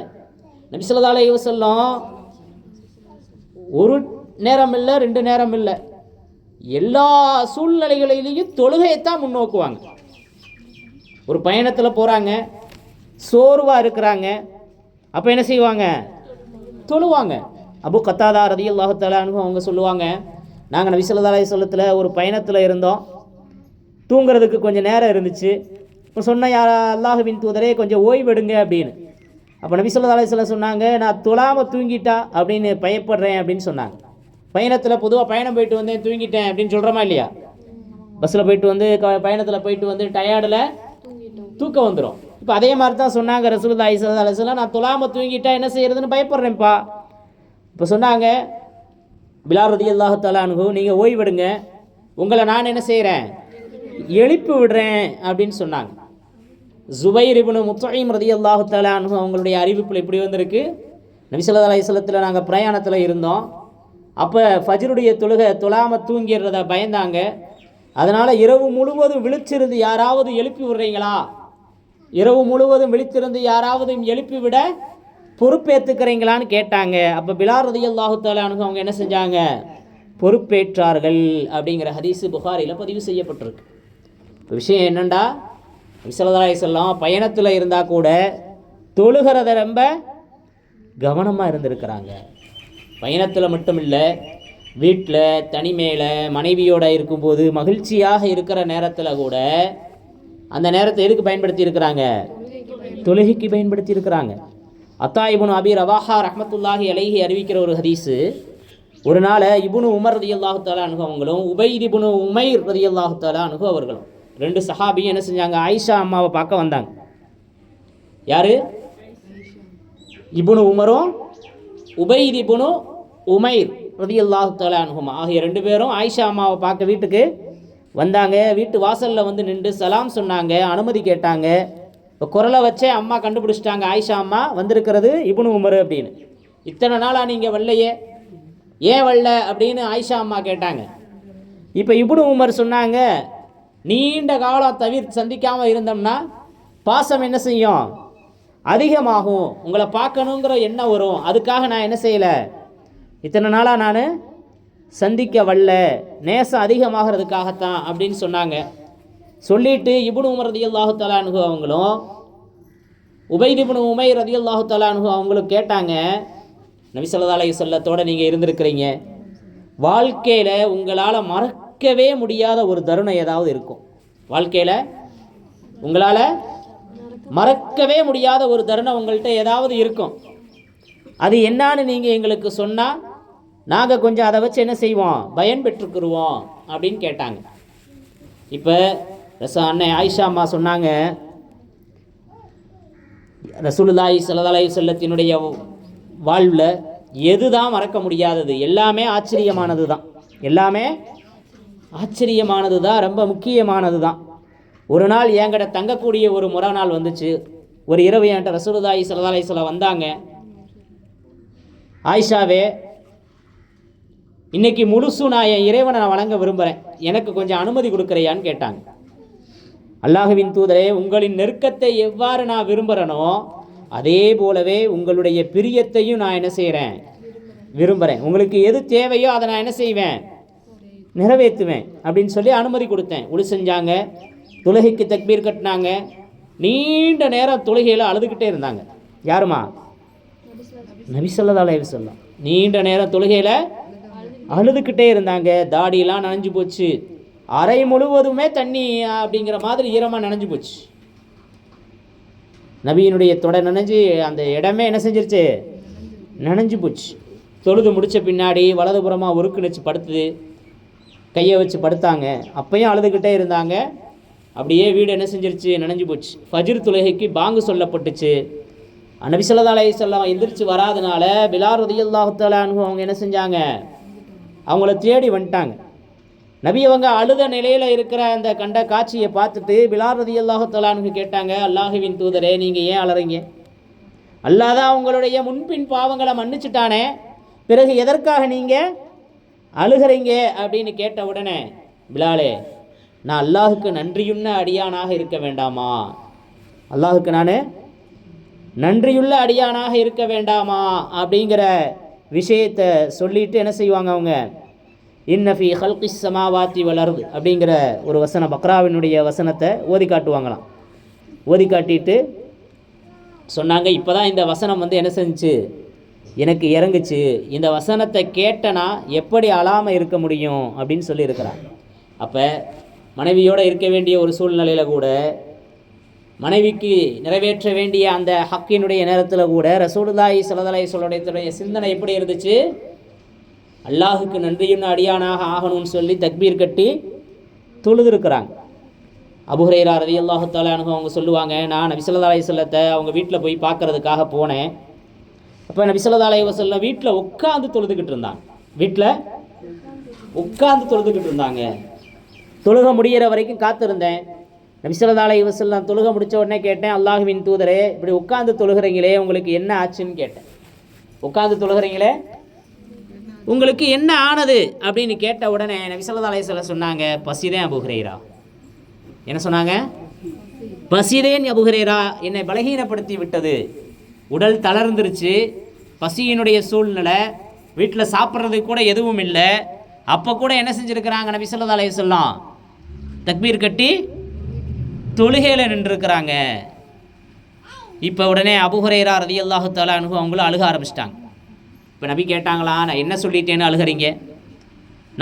நபி ஸல்லல்லாஹு அலைஹி வஸல்லம் ஒரு நேரம் இல்லை, 2 நேரம் இல்லை, எல்லா சூழ்நிலைகளிலேயும் தொழுகையைத்தான் முன்னோக்குவாங்க. ஒரு பயணத்தில் போகிறாங்க, சோர்வாக இருக்கிறாங்க, அப்போ என்ன செய்வாங்க? தொழுவாங்க. அபு கத்தாதா ரலியல்லாஹு தஆலா அன்ஹு அவங்க சொல்லுவாங்க, நாங்கள் நபி ஸல்லல்லாஹு அலைஹி வஸல்லத்தில் ஒரு பயணத்தில் இருந்தோம், தூங்குறதுக்கு கொஞ்சம் நேரம் இருந்துச்சு. இப்போ சொன்ன அல்லாஹ்வின் தூதரே கொஞ்சம் ஓய்வெடுங்க அப்படின்னு. அப்போ நபி ஸல்லல்லாஹு அலைஹி வஸல்லம் சொன்னாங்க, நான் தொழாமல் தூங்கிட்டா அப்படின்னு பயப்படுறேன் அப்படின்னு சொன்னாங்க. பயணத்தில் பொதுவாக பயணம் போயிட்டு வந்தேன் தூங்கிட்டேன் அப்படின்னு சொல்கிறோமா இல்லையா? பஸ்ஸில் போயிட்டு வந்து பயணத்தில் போயிட்டு வந்து டயர்டில் தூக்கம் வந்துடும். இப்போ அதே மாதிரி தான் சொன்னாங்க ரசூலுல்லாஹி ஸல்லல்லாஹு அலைஹி வஸல்லம், நான் தொழாமல் தூங்கிட்டா என்ன செய்யறதுன்னு பயப்படுறேன்ப்பா. இப்போ சொன்னாங்க, பிலால் ரலியல்லாஹு தஆலா அன்ஹு, நீங்கள் ஓய்வெடுங்க, உங்களை நான் என்ன செய்கிறேன்? எழுப்பி விடுறேன் அப்படின்னு சொன்னாங்க. ஜுபைர் இப்னு முத்இம் ரலியல்லாஹு தஆலா அன்ஹு அவங்களுடைய அறிவிப்பில் இப்படி வந்திருக்கு, நபி ஸல்லல்லாஹு அலைஹி வஸல்லத்தில் நாங்கள் பிரயாணத்தில் இருந்தோம், அப்போ ஃபஜ்ருடைய தொழாமல் தூங்கிடுறத பயந்தாங்க. அதனால் இரவு முழுவதும் விழிச்சிருந்து யாராவது எழுப்பி விடுறீங்களா? இரவு முழுவதும் விழித்திருந்து யாராவது எழுப்பி விட பொறுப்பேற்றுக்கிறீங்களான்னு கேட்டாங்க. அப்போ பிலால் ரலியல்லாஹு தஆலா அன்ஹு அவங்க என்ன செஞ்சாங்க? பொறுப்பேற்றார்கள் அப்படிங்கிற ஹதீஸ் புகாரியில் பதிவு செய்யப்பட்டிருக்கு. இப்போ விஷயம் என்னண்டா, ஸல்லல்லாஹு அலைஹி வஸல்லம் பயணத்தில் இருந்தால் கூட தொழுகிறத ரொம்ப கவனமாக இருந்திருக்கிறாங்க. பயணத்தில் மட்டும் இல்லை, வீட்டில் தனிமையில் மனைவியோடு இருக்கும்போது மகிழ்ச்சியாக இருக்கிற நேரத்தில் கூட அந்த நேரத்தை எதுக்கு பயன்படுத்தி இருக்கிறாங்க? தொழுகைக்கு பயன்படுத்தி இருக்கிறாங்க. அத்தா இப்னு அபி ரவாஹா ரஹ்மத்துல்லாஹி அலைஹி அறிவிக்கிற ஒரு ஹதீஸு, ஒரு நாள் இப்னு உமர் ரலியல்லாஹு தஆலா அன்ஹு அவங்களும் உபைத் இப்னு உமைர் ரலியல்லாஹு தஆலா அன்ஹு அவர்களும் 2 சஹாபியும் என்ன செஞ்சாங்க? ஆயிஷா அம்மாவை பார்க்க வந்தாங்க. யாரு? இப்னு உமரும் உபைத் இப்னு உமைர் ரலியல்லாஹு தஆலா அன்ஹுமா ஆகிய 2 பேரும் ஆயிஷா அம்மாவை பார்க்க வீட்டுக்கு வந்தாங்க. வீட்டு வாசலில் வந்து நின்று சலாம் சொன்னாங்க, அனுமதி கேட்டாங்க. இப்போ குரலை வச்சே அம்மா கண்டுபிடிச்சிட்டாங்க, ஆயிஷா அம்மா வந்திருக்கிறது இப்னு உமர் அப்படின்னு. இத்தனை நாளாக நீங்கள் வரலையே, ஏன் வரல அப்படின்னு ஆயிஷா அம்மா கேட்டாங்க. இப்போ இப்னு உமர் சொன்னாங்க, நீண்ட காலம் சந்திக்காமல் இருந்தோம்னா பாசம் என்ன செய்யும்? அதிகமாகும், உங்களை பார்க்கணுங்கிற எண்ணம் வரும், அதுக்காக நான் என்ன செய்யலை, இத்தனை நாளாக நான் சந்திக்க வரல, நேசம் அதிகமாகிறதுக்காகத்தான் அப்படின்னு சொன்னாங்க. சொல்லிட்டு இப்னு உமர் ரலியல்லாஹு தஆலா அன்ஹு அவங்களும் உபைத் இப்னு உமைர் ரலியல்லாஹு தஆலா அன்ஹு அவங்களும் கேட்டாங்க, நபி ஸல்லல்லாஹு அலைஹி வஸல்லத்தோடு நீங்கள் இருந்திருக்கிறீங்க, வாழ்க்கையில் உங்களால் மறக்கவே முடியாத ஒரு தருணம் ஏதாவது இருக்கும்? வாழ்க்கையில் உங்களால் மறக்கவே முடியாத ஒரு தருணம் உங்கள்கிட்ட ஏதாவது இருக்கும், அது என்னான்னு நீங்கள் எங்களுக்கு சொன்னால் நாங்கள் கொஞ்சம் அதை வச்சு என்ன செய்வோம்? பயன் பெற்றுக்குருவோம் அப்படின்னு கேட்டாங்க. இப்போ அண்ணன் ஆயிஷா அம்மா சொன்னாங்க, ரசூலுல்லாஹி ஸல்லல்லாஹு அலைஹி வஸல்லத்தினுடைய வாழ்வில் எது தான் மறக்க முடியாதது? எல்லாமே ஆச்சரியமானது தான். எல்லாமே ஆச்சரியமானது தான், ரொம்ப முக்கியமானது தான். ஒரு நாள் என்கிட்ட தங்கக்கூடிய ஒரு முறை நாள் வந்துச்சு. ஒரு இரவு என்கிட்ட ரசூலுல்லாஹி ஸல்லல்லாஹு அலைஹி வஸல்லம் வந்தாங்க. ஆயிஷாவே, இன்னைக்கு முழுசும் நான் என் இறைவனை நான் வணங்க விரும்புகிறேன், எனக்கு கொஞ்சம் அனுமதி கொடுக்குறையான்னு கேட்டாங்க. அல்லாஹுவின் தூதரே, உங்களின் நெருக்கத்தை எவ்வாறு நான் விரும்புகிறேனோ அதே போலவே உங்களுடைய பிரியத்தையும் நான் என்ன செய்கிறேன், விரும்புகிறேன். உங்களுக்கு எது தேவையோ அதை நான் என்ன செய்வேன், நிறைவேற்றுவேன் அப்படின்னு சொல்லி அனுமதி கொடுத்தேன். உழு செஞ்சாங்க, தொழுகைக்கு தக்பீர் கட்டினாங்க. நீண்ட நேரம் தொழுகையில் அழுதுகிட்டே இருந்தாங்க. யாருமா? நபி ஸல்லல்லாஹு அலைஹி வஸல்லம். நீண்ட நேரம் தொழுகையில் அழுதுகிட்டே இருந்தாங்க. தாடியெல்லாம் நனைஞ்சு போச்சு, அறை முழுவதுமே தண்ணி அப்படிங்கிற மாதிரி ஈரமாக நனைஞ்சு போச்சு. நபியினுடைய தொடை நனைஞ்சு அந்த இடமே என்ன செஞ்சிருச்சு, நனைஞ்சு போச்சு. தொழுது முடித்த பின்னாடி வலதுபுறமாக உருக்குனுச்சு படுத்துது, கையை வச்சு படுத்தாங்க. அப்பையும் அழுதுகிட்டே இருந்தாங்க. அப்படியே வீடு என்ன செஞ்சிருச்சு, நனைஞ்சு போச்சு. ஃபஜ்ர் தொழுகைக்கு பாங்கு சொல்லப்பட்டுச்சு. நபி ஸல்லல்லாஹு அலைஹி வஸல்லம் எந்திரிச்சு வராதனால பிலால் ரலியல்லாஹு தஆலா அன்ஹு அவங்க என்ன செஞ்சாங்க, அவங்கள தேடி வந்துட்டாங்க. நபி அவங்க அழுத நிலையில் இருக்கிற அந்த கண்ட காட்சியை பார்த்துட்டு பிலால் ரலியல்லாஹு தஆலா அன்ஹு கேட்டாங்க, அல்லாஹுவின் தூதரே, நீங்கள் ஏன் அலறீங்க? அல்லாஹ் தான் உங்களுடைய முன்பின் பாவங்களை மன்னிச்சுட்டானே, பிறகு எதற்காக நீங்கள் அழுகிறீங்க அப்படின்னு கேட்ட உடனே, பிலாலே, நான் அல்லாஹுக்கு நன்றியுள்ள அடியானாக இருக்க வேண்டாமா? அல்லாஹுக்கு நான் நன்றியுள்ள அடியானாக இருக்க வேண்டாமா அப்படிங்கிற விஷயத்தை சொல்லிட்டு என்ன செய்வாங்க அவங்க, இன்ன ஃபீ ஹல்கிஸ் ஸமாவாத்தி வல் அர்த் அப்படிங்கிற ஒரு வசனம், பக்ராவினுடைய வசனத்தை ஓதி காட்டுவாங்களாம். ஓதி காட்டிட்டு சொன்னாங்க, இப்போ தான் இந்த வசனம் வந்து என்ன செஞ்சுச்சு, எனக்கு இறங்குச்சு. இந்த வசனத்தை கேட்டனா எப்படி அழாமல் இருக்க முடியும் அப்படின்னு சொல்லியிருக்கிறாங்க. அப்போ மனைவியோடு இருக்க வேண்டிய ஒரு சூழ்நிலையில் கூட, மனைவிக்கு நிறைவேற்ற வேண்டிய அந்த ஹக்கினுடைய நேரத்தில் கூட ரசூலுல்லாஹி ஸல்லல்லாஹு அலைஹி வஸல்லம் சிந்தனை எப்படி இருந்துச்சு, அல்லாஹுக்கு நன்றியுள்ள அடியானாக ஆகணும்னு சொல்லி தக்பீர் கட்டி தொழுதுருக்கிறாங்க. அபூ ஹுரைரா ரலியல்லாஹு தஆலா அன்ஹு அவங்க சொல்லுவாங்க, நான் நபி ஸல்லல்லாஹு அலைஹி வஸல்லத்தை அவங்க வீட்டில் போய் பார்க்கறதுக்காக போனேன். அப்போ நபி ஸல்லல்லாஹு அலைஹி வஸல்லம் வீட்டில் உட்காந்து தொழுதுகிட்டு இருந்தாங்க. வீட்டில் உட்காந்து தொழுதுகிட்டு இருந்தாங்க. தொழுக முடிகிற வரைக்கும் காத்திருந்தேன். நபி ஸல்லல்லாஹு அலைஹி வஸல்லம் தொழுக முடித்த உடனே கேட்டேன், அல்லாஹுவின் தூதரே, இப்படி உட்காந்து தொழுகிறீங்களே, உங்களுக்கு என்ன ஆச்சுன்னு கேட்டேன். உட்காந்து தொழுகிறீங்களே, உங்களுக்கு என்ன ஆனது அப்படின்னு கேட்ட உடனே நபி ஸல்லல்லாஹு அலைஹி வஸல்லம் சொன்னாங்க, பசிதேன் அபூ ஹுரைரா. என்ன சொன்னாங்க? பசிதேன் அபூ ஹுரைரா, என்னை பலகீனப்படுத்தி விட்டது, உடல் தளர்ந்துருச்சு, பசியினுடைய சூழ்நிலை, வீட்டில் சாப்பிட்றதுக்கு கூட எதுவும் இல்லை. அப்போ கூட என்ன செஞ்சுருக்கிறாங்க நபி ஸல்லல்லாஹு அலைஹி வஸல்லம், தக்பீர் கட்டி தொழுகையில் நின்றுருக்கிறாங்க. இப்போ உடனே அபூ ஹுரைரா ரலியல்லாஹு தஆலா அன்ஹு அவங்களும் அழுக ஆரம்பிச்சிட்டாங்க. இப்போ நபி கேட்டாங்களா, நான் என்ன சொல்லிட்டேன்னு அழுகிறீங்க?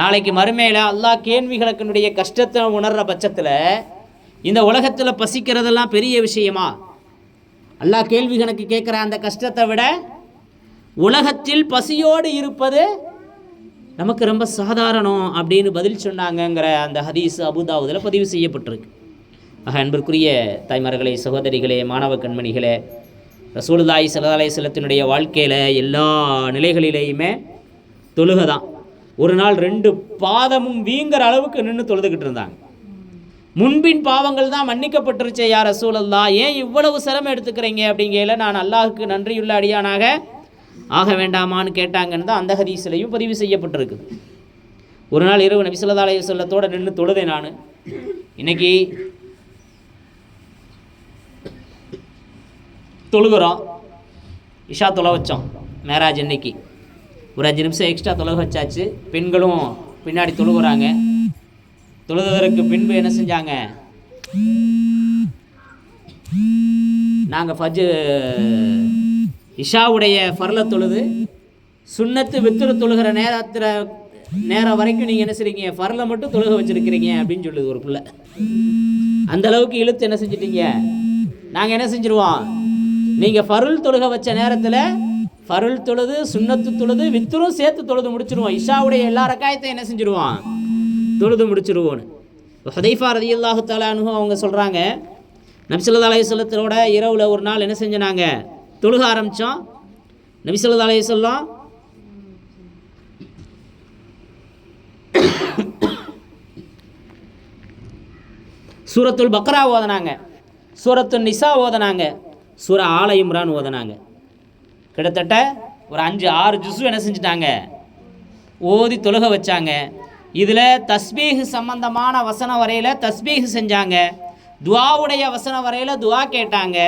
நாளைக்கு மறுமையில் அல்லாஹ் கேள்விகளுக்குனுடைய கஷ்டத்தை உணர்கிற பட்சத்தில் இந்த உலகத்தில் பசிக்கிறதெல்லாம் பெரிய விஷயமா? அல்லாஹ் கேள்வி கணக்கு கேட்குற அந்த கஷ்டத்தை விட உலகத்தில் பசியோடு இருப்பது நமக்கு ரொம்ப சாதாரணம் அப்படின்னு பதில் சொன்னாங்கங்கிற அந்த ஹதீஸ் அபூதாவுதில் பதிவு செய்யப்பட்டிருக்கு. அன்பிற்குரிய தாய்மார்களே, சகோதரிகளே, மாணவ கண்மணிகளே, ரசூலுல்லாஹி ஸல்லல்லாஹு அலைஹி வஸல்லத்தினுடைய வாழ்க்கையில் எல்லா நிலைகளிலேயுமே தொழுகை தான். ஒரு நாள் 2 பாதமும் வீங்கிற அளவுக்கு நின்று தொழுதுகிட்டு இருந்தாங்க. முன்பின் பாவங்கள் தான் மன்னிக்கப்பட்டுருச்சே யா ரசூலல்லாஹ், ஏன் இவ்வளவு சிரமம் எடுத்துக்கிறீங்க அப்படிங்கையில், நான் அல்லாஹுக்கு நன்றியுள்ள அடியானாக ஆக வேண்டாமான்னு கேட்டாங்கன்னு தான் அந்த ஹதீஸ்லையும் பதிவு செய்யப்பட்டிருக்குது. ஒரு நாள் இரவு நபி ஸல்லல்லாஹு அலைஹி வஸல்லத்தோடு நின்று தொழுதேன் நான். இன்னைக்கு தொழுகிறோம், இஷா தொலை வச்சோம், மேராஜ் இன்னைக்கு ஒரு 5 நிமிஷம் எக்ஸ்ட்ரா தொழுக வச்சாச்சு. பெண்களும் பின்னாடி தொழுகிறாங்க. தொழுதற்கு பின்பு என்ன செஞ்சாங்க, நாங்கள் இஷாவுடைய ஃபர்ல தொழுது சுன்னத்து வித்துரு தொழுகிற நேரம் வரைக்கும் நீங்கள் என்ன செய்றீங்க, ஃபர்ல மட்டும் தொழுக வச்சுருக்கிறீங்க அப்படின்னு சொல்லுது ஒரு பிள்ளை. அந்தளவுக்கு இழுத்து என்ன செஞ்சிட்டீங்க, நாங்கள் என்ன செஞ்சுருவோம், நீங்கள் ஃபருள் தொழுக வச்ச நேரத்தில் ஃபருள் தொழுது சுன்னத்து தொழுது வித்துரும் சேர்த்து தொழுது முடிச்சிருவோம். இஷாவுடைய எல்லா ரக்காயத்தையும் என்ன செஞ்சுருவோம், தொழுது முடிச்சிருவோன்னு. ஹுதைஃபா ரலியல்லாஹு தஆலா அன்ஹு அவங்க சொல்கிறாங்க, நபி ஸல்லல்லாஹு அலைஹி வஸல்லத்தோட இரவில் ஒரு நாள் என்ன செஞ்சனாங்க, தொழுக ஆரம்பித்தோம். நபி ஸல்லல்லாஹு அலைஹி வஸல்லம் சூரத்துல் பக்ரா ஓதனாங்க, சூரத்துல் நிசா ஓதனாங்க, சூரா ஆல இம்ரான் ஓதனாங்க. கிட்டத்தட்ட ஒரு 5-6 ஜுஸு என்ன செஞ்சிட்டாங்க, ஓதி தொழுக வச்சாங்க. இதில் தஸ்பீஹ் சம்பந்தமான வசனம் வரையில் தஸ்பீஹ் செஞ்சாங்க, துவாவுடைய வசனம் வரையில் துவா கேட்டாங்க,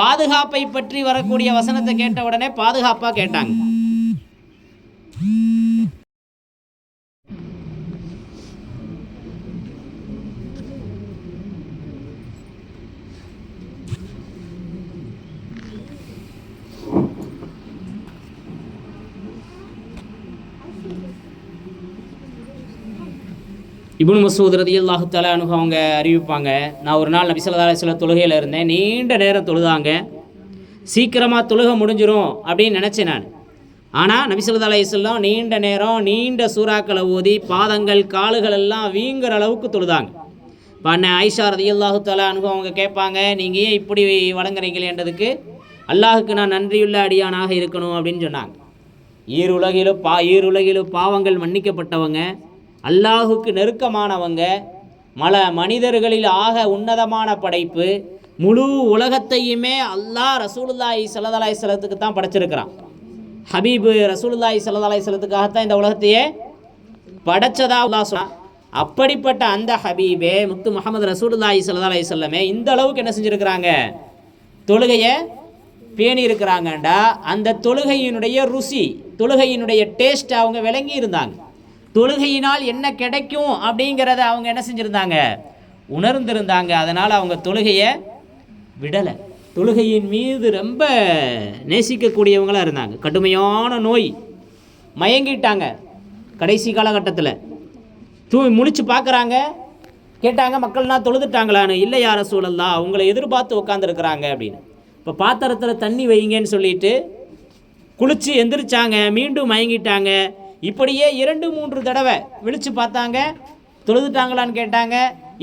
பாதுகாப்பை பற்றி வரக்கூடிய வசனத்தை கேட்ட உடனே பாதுகாப்பாக கேட்டாங்க. இப்னு மஸ்ஊத் ரலியல்லாஹு தஆலா அன்ஹு அவங்க அறிவிப்பாங்க, நான் ஒரு நாள் நபி ஸல்லல்லாஹு அலைஹி வஸல்லம் தொழுகையில் இருந்தேன். நீண்ட நேரம் தொழுதாங்க. சீக்கிரமாக தொழுகை முடிஞ்சிடும் அப்படின்னு நினச்சேன் நான். ஆனால் நபி ஸல்லல்லாஹு அலைஹி வஸல்லம் நீண்ட நேரம் நீண்ட சூறாக்களை ஓதி பாதங்கள் கால்கள் எல்லாம் வீங்குற அளவுக்கு தொழுதாங்க. இப்போ அண்ணன் ஆயிஷா ரலியல்லாஹு தஆலா அன்ஹு அவங்க கேட்பாங்க, நீங்கள் ஏன் இப்படி வழங்குறீங்களேன்றதுக்கு, அல்லாஹுக்கு நான் நன்றியுள்ள அடியானாக இருக்கணும் அப்படின்னு சொன்னாங்க. ஈருலகிலும் பாவங்கள் மன்னிக்கப்பட்டவங்க, அல்லாஹுக்கு நெருக்கமானவங்க, மனிதர்களில் ஆக உன்னதமான படைப்பு, முழு உலகத்தையுமே அல்லாஹ் ரசூலுல்லாஹி ஸல்லல்லாஹு அலைஹி வஸல்லத்துக்கு தான் படைச்சிருக்கிறான். ஹபீபு ரசூலுல்லாஹி ஸல்லல்லாஹு அலைஹி வஸல்லத்துக்காகத்தான் இந்த உலகத்தையே படைச்சதா அல்லாஹ் சொன்னான். அப்படிப்பட்ட அந்த ஹபீபே முத்து முஹம்மது ரசூலுல்லாஹி ஸல்லல்லாஹு அலைஹி வஸல்லமே இந்த அளவுக்கு என்ன செஞ்சுருக்கிறாங்க, தொழுகையை பேணி இருக்கிறாங்கண்டா அந்த தொழுகையினுடைய ருசி, தொழுகையினுடைய டேஸ்ட் அவங்க விளங்கி இருந்தாங்க. தொழுகையினால் என்ன கிடைக்கும் அப்படிங்கிறத அவங்க என்ன செஞ்சுருந்தாங்க, உணர்ந்திருந்தாங்க. அதனால் அவங்க தொழுகையை விடலை. தொழுகையின் மீது ரொம்ப நேசிக்கக்கூடியவங்களாக இருந்தாங்க. கடுமையான நோய், மயங்கிட்டாங்க. கடைசி காலகட்டத்தில் முழிச்சு பார்க்குறாங்க, கேட்டாங்க மக்கள்லாம் தொழுதுட்டாங்களான்னு. இல்லை யா ரசூலல்லாஹ், அவங்கள எதிர்பார்த்து உட்காந்துருக்குறாங்க அப்படின்னு. இப்போ பாத்திரத்தில் தண்ணி வைங்கன்னு சொல்லிட்டு குளிச்சு எந்திரிச்சாங்க, மீண்டும் மயங்கிட்டாங்க. இப்படியே 2-3 தடவை விழிச்சு பார்த்தாங்க, தொழுதுட்டாங்களான்னு கேட்டாங்க.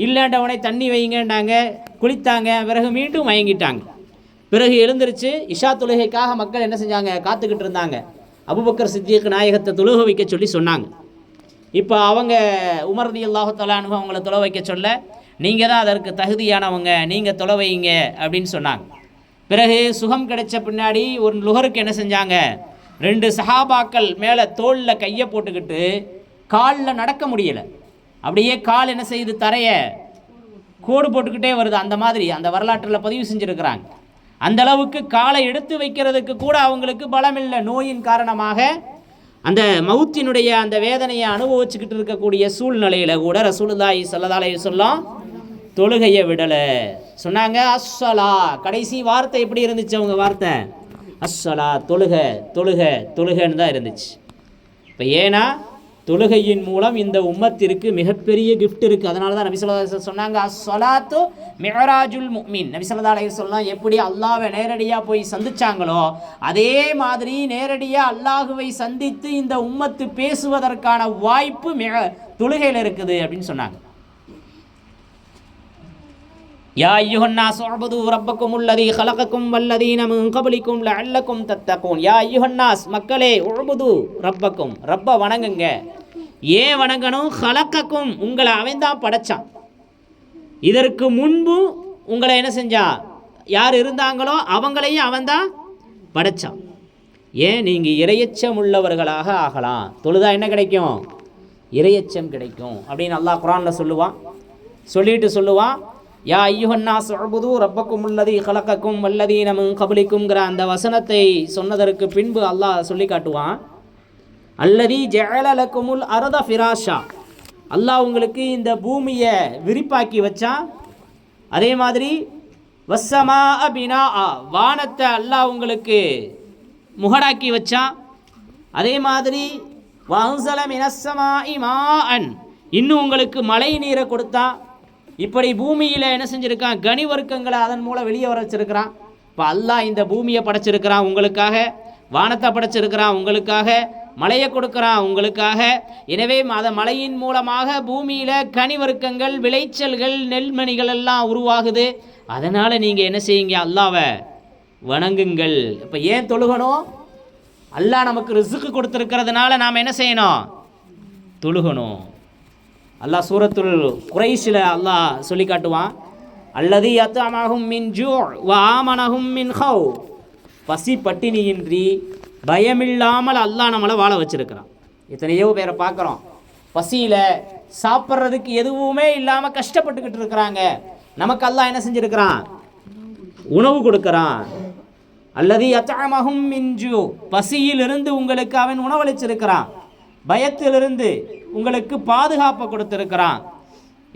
இல்லைன்றவனை தண்ணி வைங்கன்றாங்க, குளித்தாங்க, பிறகு மீண்டும் மயங்கிட்டாங்க. பிறகு எழுந்திருச்சு இஷா தொழுகைக்காக மக்கள் என்ன செஞ்சாங்க, காத்துக்கிட்டு இருந்தாங்க. அபூபக்கர் சித்திக் நாயகத்தை தொழுக வைக்க சொல்லி சொன்னாங்க. இப்போ அவங்க உமர் ரலியல்லாஹு தஆலா அன்ஹு அவங்கள தொலை வைக்க சொல்ல, நீங்கள் தான் அதற்கு தகுதியானவங்க, நீங்கள் தொலை வைங்க அப்படின்னு சொன்னாங்க. பிறகு சுகம் கிடைச்ச பின்னாடி ஒரு லுஹருக்கு என்ன செஞ்சாங்க, 2 சஹாபாக்கள் மேலே தோளில் கையை போட்டுக்கிட்டு காலில் நடக்க முடியலை. அப்படியே கால் என்ன செய்யுது, தரைய கோடு போட்டுக்கிட்டே வருது. அந்த மாதிரி அந்த வரலாற்றில் பதிவு செஞ்சுருக்கிறாங்க. அந்த அளவுக்கு காலை எடுத்து வைக்கிறதுக்கு கூட அவங்களுக்கு பலமில்லை. நோயின் காரணமாக அந்த மவுத்தினுடைய அந்த வேதனையை அனுபவிச்சுக்கிட்டு இருக்கக்கூடிய சூழ்நிலையில் கூட ரசூலுல்லாஹி ஸல்லல்லாஹு அலைஹி வஸல்லம் தொழுகையை விடலை. சொன்னாங்க அஸ்ஸலா. கடைசி வார்த்தை எப்படி இருந்துச்சு அவங்க வார்த்தை, அஸ்ஸலா, தொழுக தொழுக தொழுகன்னு தான் இருந்துச்சு. இப்போ ஏன்னா தொழுகையின் மூலம் இந்த உம்மத்திற்கு மிகப்பெரிய கிஃப்ட் இருக்குது. அதனால தான் நபி ஸல்லல்லாஹு அலைஹி வஸல்லம் சொன்னாங்க அஸ்ஸலாத்து மிஅராஜுல் முஃமின். நபி ஸல்லல்லாஹு அலைஹி வஸல்லம் எப்படி அல்லாஹ்வை நேரடியாக போய் சந்திச்சாங்களோ அதே மாதிரி நேரடியாக அல்லாஹுவை சந்தித்து இந்த உம்மத்து பேசுவதற்கான வாய்ப்பு தொழுகையில் இருக்குது அப்படின்னு சொன்னாங்க. யா அய்யுஹன்னாஸ் உஅ்புது ரப்பக்கும் அல்லதீ ஹலகக்கும் வல்லதீன மின் கப்லிக்கும் லஅல்லக்கும் தத்தகூன். யா அய்யுஹன்னாஸ், மக்களே, உஅ்புது ரப்பக்கும், ரப்ப வணங்குங்க. ஏன் வணங்கணும், ஹலகக்கும், உங்களை அவன் தான் படைச்சான். இதற்கு முன்பு உங்களை என்ன செஞ்சான், யார் இருந்தாங்களோ அவங்களையும் அவன் தான் படைச்சான். ஏன் நீங்கள் இறையச்சம் உள்ளவர்களாக ஆகலாம். தொழுதா என்ன கிடைக்கும், இறையச்சம் கிடைக்கும் அப்படின்னு அல்லாஹ் குர்ஆனில் சொல்லுவான். சொல்லுவான் யா அய்யுஹன்னாஸ் உஅ்புது ரப்பக்கும் அல்லதீ ஹலகக்கும் வல்லதீன மின் கப்லிக்கும்ங்கிற அந்த வசனத்தை சொன்னதற்கு பின்பு அல்லாஹ் சொல்லி காட்டுவான், அல்லதீ ஜஅல லக்குமுல் அர்த ஃபிராஷா, அல்லாஹ் உங்களுக்கு இந்த பூமியை விரிப்பாக்கி வச்சான். அதே மாதிரி வஸ்ஸமாஅ பினாஆ, வானத்தை அல்லாஹ் உங்களுக்கு முகடாக்கி வச்சான். அதே மாதிரி வஅன்ஸல மினஸ்ஸமாஇ மாஅன், இன்னும் உங்களுக்கு மழை நீரை கொடுத்தான். இப்படி பூமியில் என்ன செஞ்சுருக்கான், கனி வர்க்கங்களை அதன் மூலம் வெளியே வர வச்சிருக்கிறான். இப்போ அல்லாஹ் இந்த பூமியை படைச்சிருக்கிறான் உங்களுக்காக, வானத்தை படைச்சிருக்கிறான் உங்களுக்காக, மழையை கொடுக்குறான் உங்களுக்காக. எனவே அந்த மழையின் மூலமாக பூமியில் கனி வர்க்கங்கள், விளைச்சல்கள், நெல்மணிகள் எல்லாம் உருவாகுது. அதனால் நீங்கள் என்ன செய்யுங்க, அல்லாவை வணங்குங்கள். இப்போ ஏன் தொழுகணும்? அல்லாஹ் நமக்கு ரிஸ்க்கு கொடுத்துருக்கிறதுனால நாம் என்ன செய்யணும்? தொழுகணும். அல்லாஹ் சூரத்துல் குரைஷில் அல்லாஹ் சொல்லி காட்டுவான், அல்லதி அத்அமஹும் மின் ஜூ வ ஆமனஹும் மின் ஹௌஃப். பசி பட்டினியின்றி பயமில்லாமல் அல்லாஹ் நம்மளை வாழ வச்சிருக்கிறான். எத்தனையோ பேரை பார்க்குறோம், பசியில் சாப்பிட்றதுக்கு எதுவுமே இல்லாமல் கஷ்டப்பட்டுக்கிட்டு இருக்கிறாங்க. நமக்கு அல்லாஹ் என்ன செஞ்சுருக்கிறான்? உணவு கொடுக்குறான். அல்லதி அத்அமஹும் மின் ஜூ, பசியிலிருந்து உங்களுக்கு அவன் உணவளிச்சிருக்கிறான், பயத்திலிருந்து உங்களுக்கு பாதுகாப்பை கொடுத்திருக்கிறான்.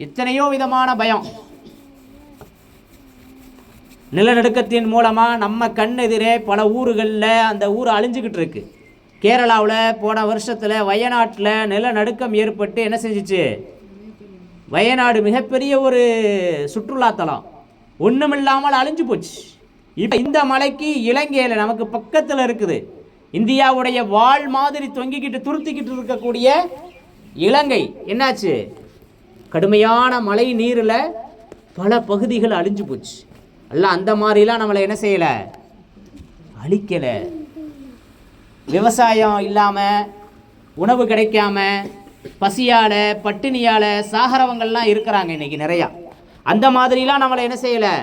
எத்தனையோ விதமான பயம். நிலநடுக்கத்தின் மூலமாக நம்ம கண் எதிரே பல ஊர்களில் அந்த ஊர் அழிஞ்சிக்கிட்டு இருக்கு. கேரளாவில் போன வருஷத்தில் வயநாட்டில் நிலநடுக்கம் ஏற்பட்டு என்ன செஞ்சிச்சு? வயநாடு மிகப்பெரிய ஒரு சுற்றுலாத்தலம் ஒன்றுமில்லாமல் அழிஞ்சு போச்சு. இப்போ இந்த மலைக்கு இலங்கையில் நமக்கு பக்கத்தில் இருக்குது, இந்தியாவுடைய வால் மாதிரி தொங்கிக்கிட்டு துருத்திக்கிட்டு இருக்கக்கூடிய இலங்கை என்னாச்சு? கடுமையான மழை நீரில் பல பகுதிகள் அழிஞ்சு போச்சு. அல்ல அந்த மாதிரிலாம் நம்மளை என்ன செய்யலை? அழிக்கலை. விவசாயம் இல்லாமல், உணவு கிடைக்காம, பசியால் பட்டினியால் சாகரவங்கள்லாம் இருக்கிறாங்க இன்றைக்கி நிறையா. அந்த மாதிரிலாம் நம்மளை என்ன செய்யலை?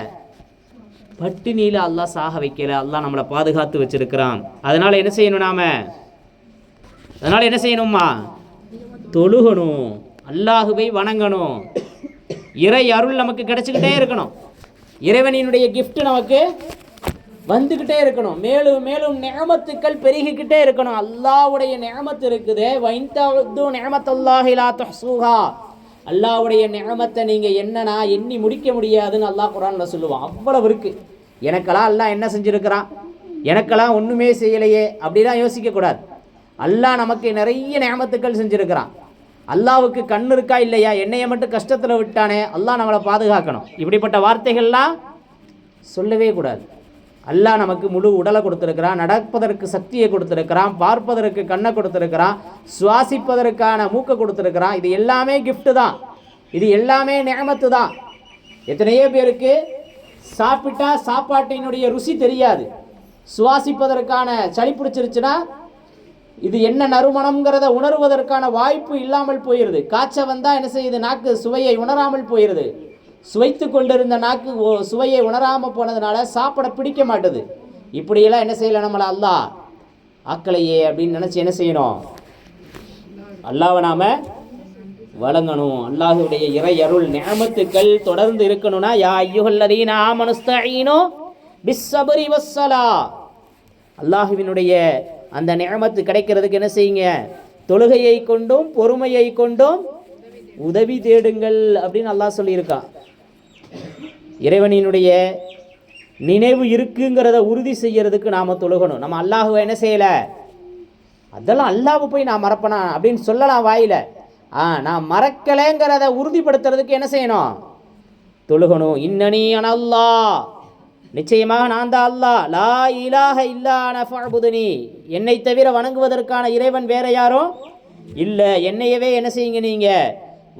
பட்டினியில் அல்லாஹ் சாக வைக்கலை. அல்லாஹ் நம்மளை பாதுகாத்து வச்சிருக்கிறான். அதனால் என்ன செய்யணும்? அதனால் என்ன செய்யணுமா? தொழுகணும், அல்லாஹுவை வணங்கணும். இறை அருள் நமக்கு கிடைச்சிக்கிட்டே இருக்கணும். இறைவனினுடைய கிஃப்ட் நமக்கு வந்துக்கிட்டே இருக்கணும். மேலும் மேலும் நிஅமத்துக்கள் பெருகிக்கிட்டே இருக்கணும். அல்லாஹ்வுடைய நிஅமத்து இருக்குது, வைந்தது நிஅமத்துல்லாஹி லா துஹ்ஸூஹா. அல்லாஹ்வுடைய நிஅமத்தை நீங்கள் என்னன்னா எண்ணி முடிக்க முடியாதுன்னு அல்லாஹ் குர்ஆன்ல சொல்லுவான். அவ்வளவு இருக்கு. எனக்கெல்லாம் அல்லாஹ் என்ன செஞ்சுருக்கிறான், எனக்கெல்லாம் ஒன்றுமே செய்யலையே அப்படிலாம் யோசிக்கக்கூடாது. அல்லாஹ் நமக்கு நிறைய நிஅமத்துக்கள் செஞ்சுருக்கிறான். அல்லாஹ்வுக்கு கண் இருக்கா இல்லையா? என்னையை மட்டும் கஷ்டத்தில் விட்டானே, அல்லாஹ் நம்மளை பாதுகாக்கணும். இப்படிப்பட்ட வார்த்தைகள்லாம் சொல்லவே கூடாது. அல்லாஹ் நமக்கு முழு உடலை கொடுத்துருக்கிறான், நடப்பதற்கு சக்தியை கொடுத்துருக்கிறான், பார்ப்பதற்கு கண்ணை கொடுத்துருக்கிறான், சுவாசிப்பதற்கான மூக்கை கொடுத்துருக்கிறான். இது எல்லாமே கிஃப்ட்டு தான், இது எல்லாமே நிஅமத்து தான். எத்தனையோ பேருக்கு சாப்பிட்டா சாப்பாட்டினுடைய ருசி தெரியாது, சுவாசிப்பதற்கான சளி பிடிச்சிருச்சுன்னா இது என்ன நறுமணம்ங்கிறத உணர்வதற்கான வாய்ப்பு இல்லாமல் போயிடுது. காய்ச்சல் வந்தால் என்ன செய்யுது? நாக்கு சுவையை உணராமல் போயிடுது. சுவைத்து கொண்டிருந்த நாக்கு சுவையை உணராமல் போனதுனால சாப்பிட பிடிக்க மாட்டுது. இப்படியெல்லாம் என்ன செய்யலை நம்மளை அல்லாஹ் ஆக்கலையே அப்படின்னு நினச்சி என்ன செய்யணும்? அல்லாஹ்வை நாம் வழங்கணும். அல்லாஹுடைய இறை அருள் நிஅமத்துக்கள் தொடர்ந்து இருக்கணும்னா, யா அய்யுஹல்லதீன ஆமனுஸ்தஈனு பிஸ்ஸப்ரி வஸ்ஸலா, அல்லாஹுவினுடைய அந்த நிஅமத்து கிடைக்கிறதுக்கு என்ன செய்யுங்க? தொழுகையை கொண்டும் பொறுமையை கொண்டும் உதவி தேடுங்கள் அப்படின்னு அல்லாஹ் சொல்லியிருக்கான். இறைவனினுடைய நினைவு இருக்குங்கிறத உறுதி செய்யறதுக்கு நாம் தொழுகணும். நம்ம அல்லாஹுவை என்ன செய்யலை? அதெல்லாம் அல்லாஹ்வை போய் நான் மறப்பனா அப்படின்னு சொல்லலாம் வாயில். நான் மறக்கலைங்கிறத உறுதிப்படுத்துறதுக்கு என்ன செய்யணும்? தொழுகணும். இன்னனி அனல்லாஹ், நிச்சயமாக நான் தான் அல்லாஹ், லா இலாஹ இல்லா அன ஃபஅபுதுனி, என்னை தவிர வணங்குவதற்கான இறைவன் வேற யாரும் இல்லை, என்னையவே என்ன செய்யுங்க நீங்கள்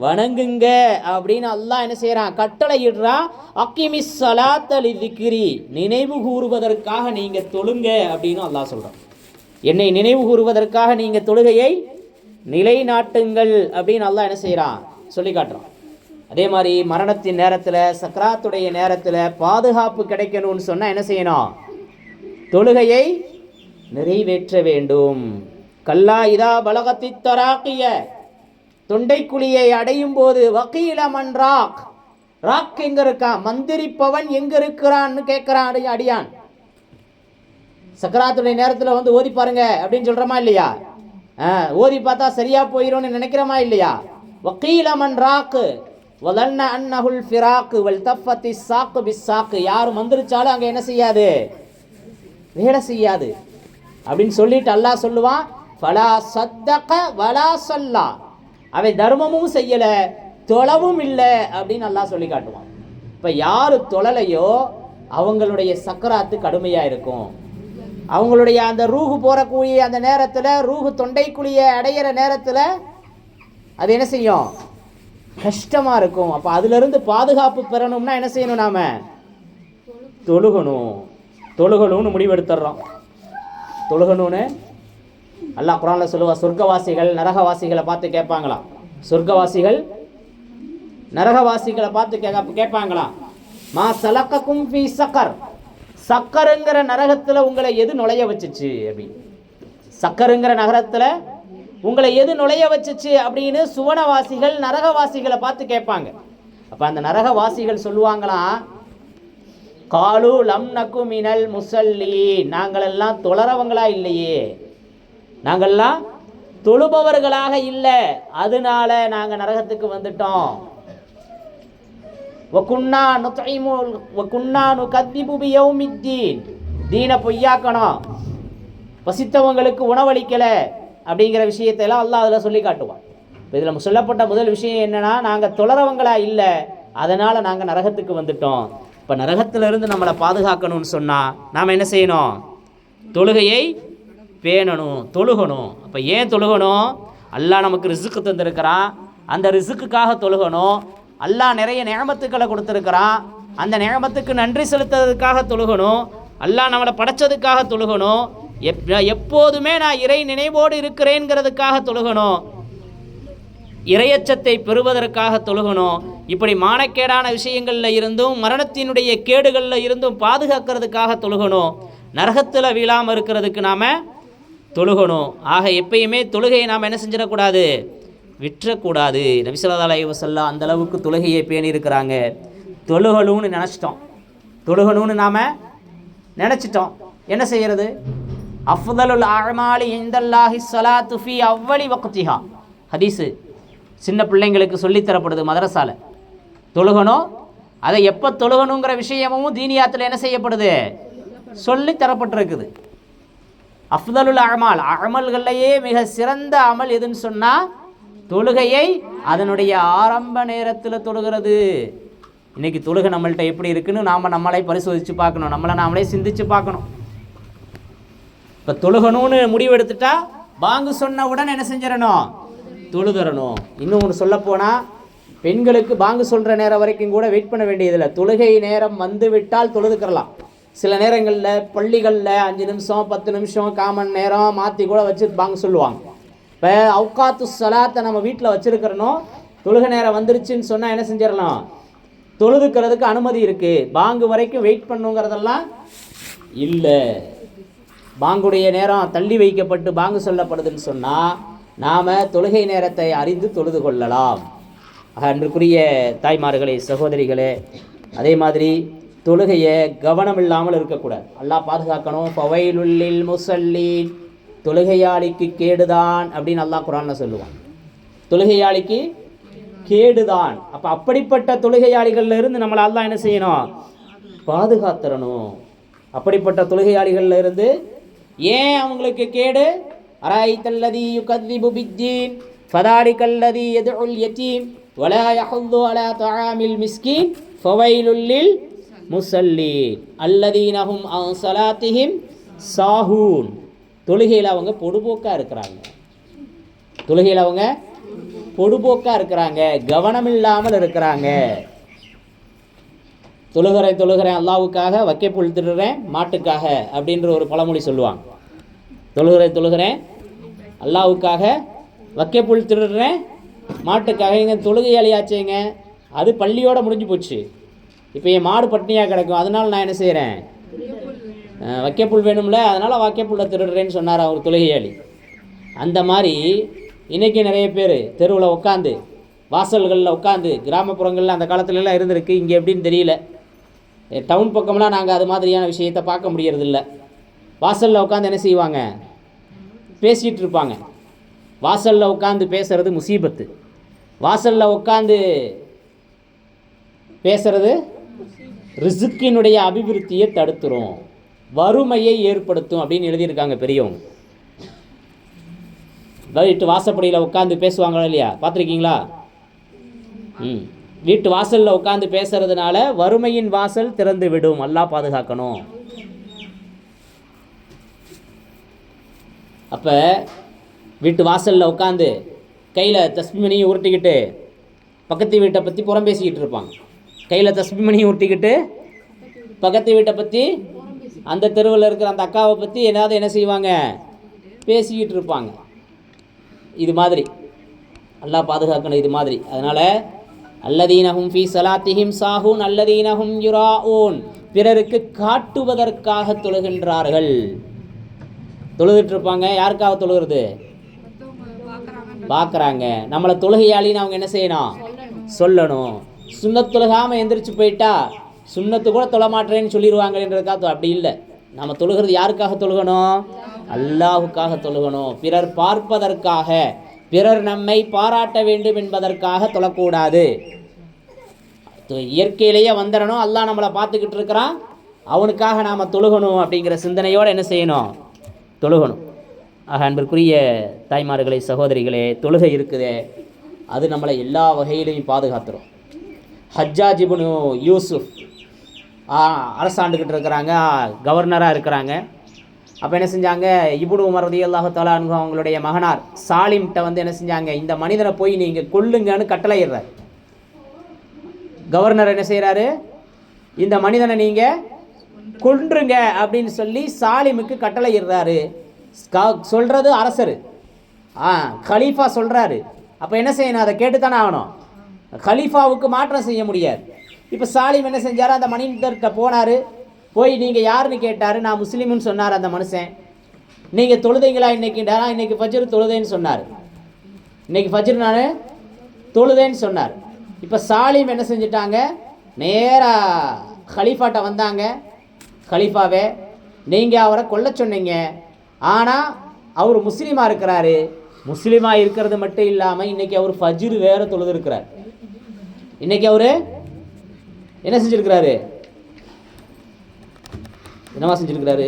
வணங்குங்க அப்படின்னு அல்லாஹ் என்ன செய்கிறான்? கட்டளை இடுறான். அக்கிமிஸ் ஸலாத்த லிذிக்ரி, நினைவு கூறுவதற்காக நீங்கள் தொழுங்க அப்படின்னு அல்லாஹ் சொல்கிறான். என்னை நினைவு கூறுவதற்காக நீங்கள் தொழுகையை நிலைநாட்டுங்கள் அப்படின்னு அல்லாஹ் என்ன செய்கிறான்? சொல்லி காட்டுறான். அதே மாதிரி மரணத்தின் நேரத்தில், சக்ராத்துடைய நேரத்தில் பாதுகாப்பு கிடைக்கணும்னு சொன்னால் என்ன செய்யணும்? தொழுகையை நிறைவேற்ற வேண்டும். கல்லா இதா பலகத்தி தராக்கிய, தொண்டைக்குழியை அடையும் போது வக்கீல மன் ராக், ராக் எங்க இருக்கான், மந்திரிப்பவன் எங்க இருக்கிறான்னு கேட்கிறான் அடியான். சக்கராத்துடைய நேரத்தில் வந்து ஓதி பாருங்க அப்படின்னு சொல்றோமா இல்லையா? ஓதி பார்த்தா சரியா போயிடும்னு நினைக்கிறோமா இல்லையா? வக்கீல மன் ராக் வலன்ன அன்னஹுல் ஃபிராக் வல்தஃபத்தி சாக் பிஸ்ஸாக், யார் மந்திரிச்சாலும் அங்கே என்ன செய்யாது? வேலை செய்யாது அப்படின்னு சொல்லிட்டு அல்லாஹ் சொல்லுவான், ஃபலா சத்தக வலா ஸல்லா, அவை தர்மமும் செய்யலை தொழவும் இல்லை அப்படின்னு அல்லாஹ் சொல்லி காட்டுவான். இப்போ யார் தொழலையோ அவங்களுடைய சக்கராத்து கடுமையாக இருக்கும். அவங்களுடைய அந்த ரூஹு போகக்கூடிய அந்த நேரத்தில், ரூஹு தொண்டைக்குழியை அடையிற நேரத்தில் அது என்ன செய்யும்? கஷ்டமாக இருக்கும். அப்போ அதிலிருந்து பாதுகாப்பு பெறணும்னா என்ன செய்யணும்? நாம் தொழுகணும்னு முடிவெடுத்துடுறோம். தொழுகணும்னு அல்லாஹ் குர்ஆன்ல சொல்லுவா. சொர்க்கவாசிகள் நரகவாசிகளை பார்த்து கேட்பாங்களாம். சொர்க்கவாசிகள் நரகவாசிகளை பார்த்து கேட்பாங்களாம், மா சலக்கக்கும் ஃபீ சக்கர், சக்கருங்கிற நரகத்தில் உங்களை எது நுழைய வச்சுச்சு அப்படின்னு. சக்கருங்கிற நகரத்தில் உங்களை எது நுழைய வச்சுச்சு அப்படின்னு சுவனவாசிகள் நரகவாசிகளை பார்த்து கேட்பாங்க. அப்போ அந்த நரகவாசிகள் சொல்லுவாங்களாம், காலு லம் நக்கு மினல் முசல்லி, நாங்களெல்லாம் தொழறவங்களா இல்லையே, நாங்கள்லாம் தொழுபவர்களாக இல்லை, அதனால நாங்கள் நரகத்துக்கு வந்துட்டோம். தீனை பொய்யாக்கணும், பசித்தவங்களுக்கு உணவளிக்கலை அப்படிங்கிற விஷயத்தையெல்லாம் அல்லாஹ் அதில் சொல்லி காட்டுவான். இப்போ இதில் சொல்லப்பட்ட முதல் விஷயம் என்னென்னா, நாங்கள் தொழறவங்களா இல்லை, அதனால் நாங்கள் நரகத்துக்கு வந்துட்டோம். இப்போ நரகத்திலிருந்து நம்மளை பாதுகாக்கணும்னு சொன்னால் நாம் என்ன செய்யணும்? தொழுகையை பேணணும், தொழுகணும். அப்போ ஏன் தொழுகணும்? அல்லாஹ் நமக்கு ரிசுக்கு தந்திருக்கிறான், அந்த ரிசுக்குக்காக தொழுகணும். அல்லாஹ் நிறைய நியமத்துக்களை கொடுத்துருக்கிறான், அந்த நியமத்துக்கு நன்றி செலுத்துறதுக்காக தொழுகணும். அல்லாஹ் நம்மளை படைச்சதுக்காக தொழுகணும். எப்போதுமே நான் இறை நினைவோடு இருக்கிறேங்கிறதுக்காக தொழுகணும். இறையச்சத்தை பெறுவதற்காக தொழுகணும். இப்படி மானக்கேடான விஷயங்களில் இருந்தும் மரணத்தினுடைய கேடுகளில் இருந்தும் பாதுகாக்கிறதுக்காக தொழுகணும். நரகத்தில் வீழாமல் இருக்கிறதுக்கு நாம் தொழுகணும். ஆக எப்பயுமே தொழுகையை நாம் என்ன செஞ்சிடக்கூடாது? விட்டுறக்கூடாது. நபி ஸல்லல்லாஹு அலைஹி வஸல்லம் அந்த அளவுக்கு தொழுகையை பேணியிருக்கிறாங்க. தொழுகணும்னு நினச்சிட்டோம், தொழுகணும்னு நாம் நினச்சிட்டோம், என்ன செய்கிறது? அஃதலுல் அஅமாலி இன்தல்லாஹி ஸலாத்து ஃபீ அவ்வலி வக்திஹா. ஹதீஸு சின்ன பிள்ளைங்களுக்கு சொல்லித்தரப்படுது மதரசால. தொழுகணும், அதை எப்போ தொழுகணுங்கிற விஷயமும் தீனியாத்தில் என்ன செய்யப்படுது? சொல்லி தரப்பட்டிருக்குது. அஃதலுல் அஅமால், அமல்கள்லையே மிக சிறந்த அமல் எதுன்னு சொன்னால் தொழுகையை அதனுடைய ஆரம்ப நேரத்தில் தொழுகிறது. இன்றைக்கி தொழுகை நம்மள்கிட்ட எப்படி இருக்குன்னு நம்மளை பரிசோதித்து பார்க்கணும், நம்மளே சிந்தித்து பார்க்கணும். இப்போ தொழுகணும்னு முடிவெடுத்துட்டா பாங்கு சொன்ன உடனே என்ன செஞ்சிடணும்? தொழுதரணும். இன்னும் ஒன்று சொல்லப்போனால், பெண்களுக்கு பாங்கு சொல்கிற நேரம் வரைக்கும் கூட வெயிட் பண்ண வேண்டியதில்லை. தொழுகை நேரம் வந்து விட்டால் தொழுதுக்கிறலாம். சில நேரங்களில் பள்ளிகளில் 5 நிமிஷம் 10 நிமிஷம் காமன் நேரம் மாற்றி கூட வச்சு பாங்கு சொல்லுவாங்க. இப்போ அவுகாத்து சலாத்தை நம்ம வீட்டில் வச்சுருக்கிறனோ, தொழுகை நேரம் வந்துருச்சுன்னு சொன்னால் என்ன செஞ்சிடலாம்? தொழுதுக்கிறதுக்கு அனுமதி இருக்குது. பாங்கு வரைக்கும் வெயிட் பண்ணுங்கிறதெல்லாம் இல்லை. பாங்குடைய நேரம் தள்ளி வைக்கப்பட்டு பாங்கு சொல்லப்படுதுன்னு சொன்னால் நாம் தொழுகை நேரத்தை அறிந்து தொழுது கொள்ளலாம். அன்றுக்குரிய தாய்மார்களே, சகோதரிகளே, அதே மாதிரி தொழுகையை கவனம் இல்லாமல் இருக்கக்கூடாது. அல்லாஹ் பாதுகாக்கணும். ஃபவைலுல்லில் முஸல்லீன், தொழுகையாளிக்கு கேடுதான் அப்படின்னு அல்லாஹ் குர்ஆன்ல சொல்லுவான். தொழுகையாளிக்கு கேடுதான். அப்போ அப்படிப்பட்ட தொழுகையாளிகள்ல இருந்து நம்மளை அல்லாஹ் என்ன செய்யணும்? பாதுகாத்துறணும். அப்படிப்பட்ட தொழுகையாளிகள்ல இருந்து ஏன் அவங்களுக்கு கேடு? அராய்தல்லதி யுகذிபு பித்தீன் ஃபதாலிகல்லதி யதுல் யதீம் வலா யஹுது அலா தஆமில் மிஸ்கீன் ஃபவைலுல்லில் முஸல்லீன் அல்லதீனஹும் அன் ஸலாத்திஹிம் சாஹூன். தொழுகையில் அவங்க பொடுபோக்காக இருக்கிறாங்க. தொழுகையில் அவங்க பொடுபோக்காக இருக்கிறாங்க, கவனம் இல்லாமல் இருக்கிறாங்க. தொழுகிறேன் அல்லாவுக்காக, வைக்கப்புல் திருடுறேன் மாட்டுக்காக அப்படின்ற ஒரு பழமொழி சொல்லுவாங்க. தொழுகிறேன் அல்லாவுக்காக, வைக்கப்புல் திருடுறேன் மாட்டுக்காக. எங்க தொழுகையாளியாச்சேங்க, அது பள்ளியோடு முடிஞ்சு போச்சு. இப்போ என் மாடு பட்டினியாக கிடக்கும், அதனால் நான் என்ன செய்கிறேன்? வைக்கப்புல் வேணும்ல, அதனால் வைக்கப்புல்லை திருடுறேன்னு சொன்னார் அவர் தொழுகையாளி. அந்த மாதிரி இன்றைக்கி நிறைய பேர் தெருவில் உட்காந்து, வாசல்களில் உட்காந்து, கிராமப்புறங்களில் அந்த காலத்துலலாம் இருந்திருக்கு, இங்கே எப்படின்னு தெரியல. டவுன் பக்கம்லாம் நாங்கள் அது மாதிரியான விஷயத்தை பார்க்க முடியறதில்ல. வாசலில் உட்காந்து என்ன செய்வாங்க? பேசிகிட்டு இருப்பாங்க. வாசலில் உட்காந்து பேசுகிறது முசீபத்து. வாசலில் உட்காந்து பேசுகிறது ரிசுக்கினுடைய அபிவிருத்தியை தடுத்துரும், வறுமையை ஏற்படுத்தும் அப்படின்னு எழுதியிருக்காங்க பெரியவங்க. வீட்டு வாசப்படியில் உட்காந்து பேசுவாங்களா இல்லையா? பார்த்துருக்கீங்களா? வீட்டு வாசலில் உட்காந்து பேசுறதுனால வறுமையின் வாசல் திறந்து விடும். அல்லாஹ் பாதுகாக்கணும். அப்போ வீட்டு வாசலில் உட்காந்து கையில் தஸ்பிமணியை உருட்டிக்கிட்டு பக்கத்து வீட்டை பற்றி புறம் பேசிக்கிட்டு இருப்பாங்க. கையில் தஸ்பிமணியை உருட்டிக்கிட்டு பக்கத்து வீட்டை பற்றி, அந்த தெருவில் இருக்கிற அந்த அக்காவை பற்றி என்ன செய்வாங்க, பேசிக்கிட்டு இருப்பாங்க. இது மாதிரி அல்லாஹ் பாதுகாக்கணும். இது மாதிரி அதனால் அல்லதீனஹும் ஃபீ ஸலாத்திஹிம் சாஹூன் அல்லதீனஹும் யுராஊன், பிறருக்கு காட்டுவதற்காக தொழுகின்றார்கள். தொழுதுட்டு இருப்பாங்க. யாருக்காக தொழுகிறது? பார்க்குறாங்க. நம்மளை தொழுகையாளின்னு அவங்க என்ன செய்யணும், சொல்லணும். சுன்னத் தொழுகாமல் எந்திரிச்சு போயிட்டா சுன்னத்து கூட தொழ மாட்டேன்னு சொல்லிடுவாங்கன்றதுக்காக அப்படி இல்லை. நம்ம தொழுகிறது யாருக்காக தொழுகணும்? அல்லாஹுக்காக தொழுகணும். பிறர் பார்ப்பதற்காக, பிறர் நம்மை பாராட்ட வேண்டும் என்பதற்காக தொழக்கூடாது. இயற்கையிலேயே வந்துடணும், அல்லாஹ் நம்மளை பார்த்துக்கிட்டு இருக்கிறான், அவனுக்காக நாம் தொழுகணும் அப்படிங்கிற சிந்தனையோடு என்ன செய்யணும், தொழுகணும். ஆக அன்பிற்குரிய தாய்மார்களே, சகோதரிகளே, தொழுகை இருக்குதே அது நம்மளை எல்லா வகையிலையும் பாதுகாத்துரும். ஹஜ்ஜாஜ் இப்னு யூசுஃப் அரசாண்டுக்கிட்டு இருக்கிறாங்க, கவர்னராக இருக்கிறாங்க. அப்போ என்ன செஞ்சாங்க, இப்னு உமர் ரலியல்லாஹு தஆலா அன்ஹு அவங்களுடைய மகனார் சாலிம்கிட்ட வந்து என்ன செஞ்சாங்க, இந்த மனிதனை போய் நீங்கள் கொல்லுங்கன்னு கட்டளையிடுறார். கவர்னர் என்ன செய்கிறாரு, இந்த மனிதனை நீங்கள் கொன்றுங்க அப்படின்னு சொல்லி சாலிமுக்கு கட்டளையிடுறாரு. சொல்கிறது அரசர், கலீஃபா சொல்கிறாரு. அப்போ என்ன செய்யணும், அதை கேட்டுத்தானே ஆகணும். கலீஃபாவுக்கு மாற்றம் செய்ய முடியாது. இப்போ சாலிம் என்ன செஞ்சார், அந்த மனிதர்கிட்ட போனார். போய் நீங்கள் யாருன்னு கேட்டார். நான் முஸ்லீம்னு சொன்னார் அந்த மனுஷன். நீங்கள் தொழுதைங்களா இன்னைக்குடா? இன்னைக்கு ஃபஜ்ர் தொழுதேன்னு சொன்னார். இன்னைக்கு ஃபஜ்ர் நான் தொழுதேன்னு சொன்னார். இப்போ சாலிம் என்ன செஞ்சிட்டாங்க, நேராக கலீஃபாட்ட வந்தாங்க. கலீஃபாவே, நீங்கள் அவரை கொல்ல சொன்னீங்க, ஆனால் அவர் முஸ்லீமாக இருக்கிறாரு. முஸ்லீமாக இருக்கிறது மட்டும் இல்லாமல் இன்றைக்கி அவர் ஃபஜ்ர் வேறு தொழுது இருக்கிறார். இன்றைக்கி அவர் என்ன செஞ்சுருக்கிறாரு, என்னவா செஞ்சுருக்கிறாரு,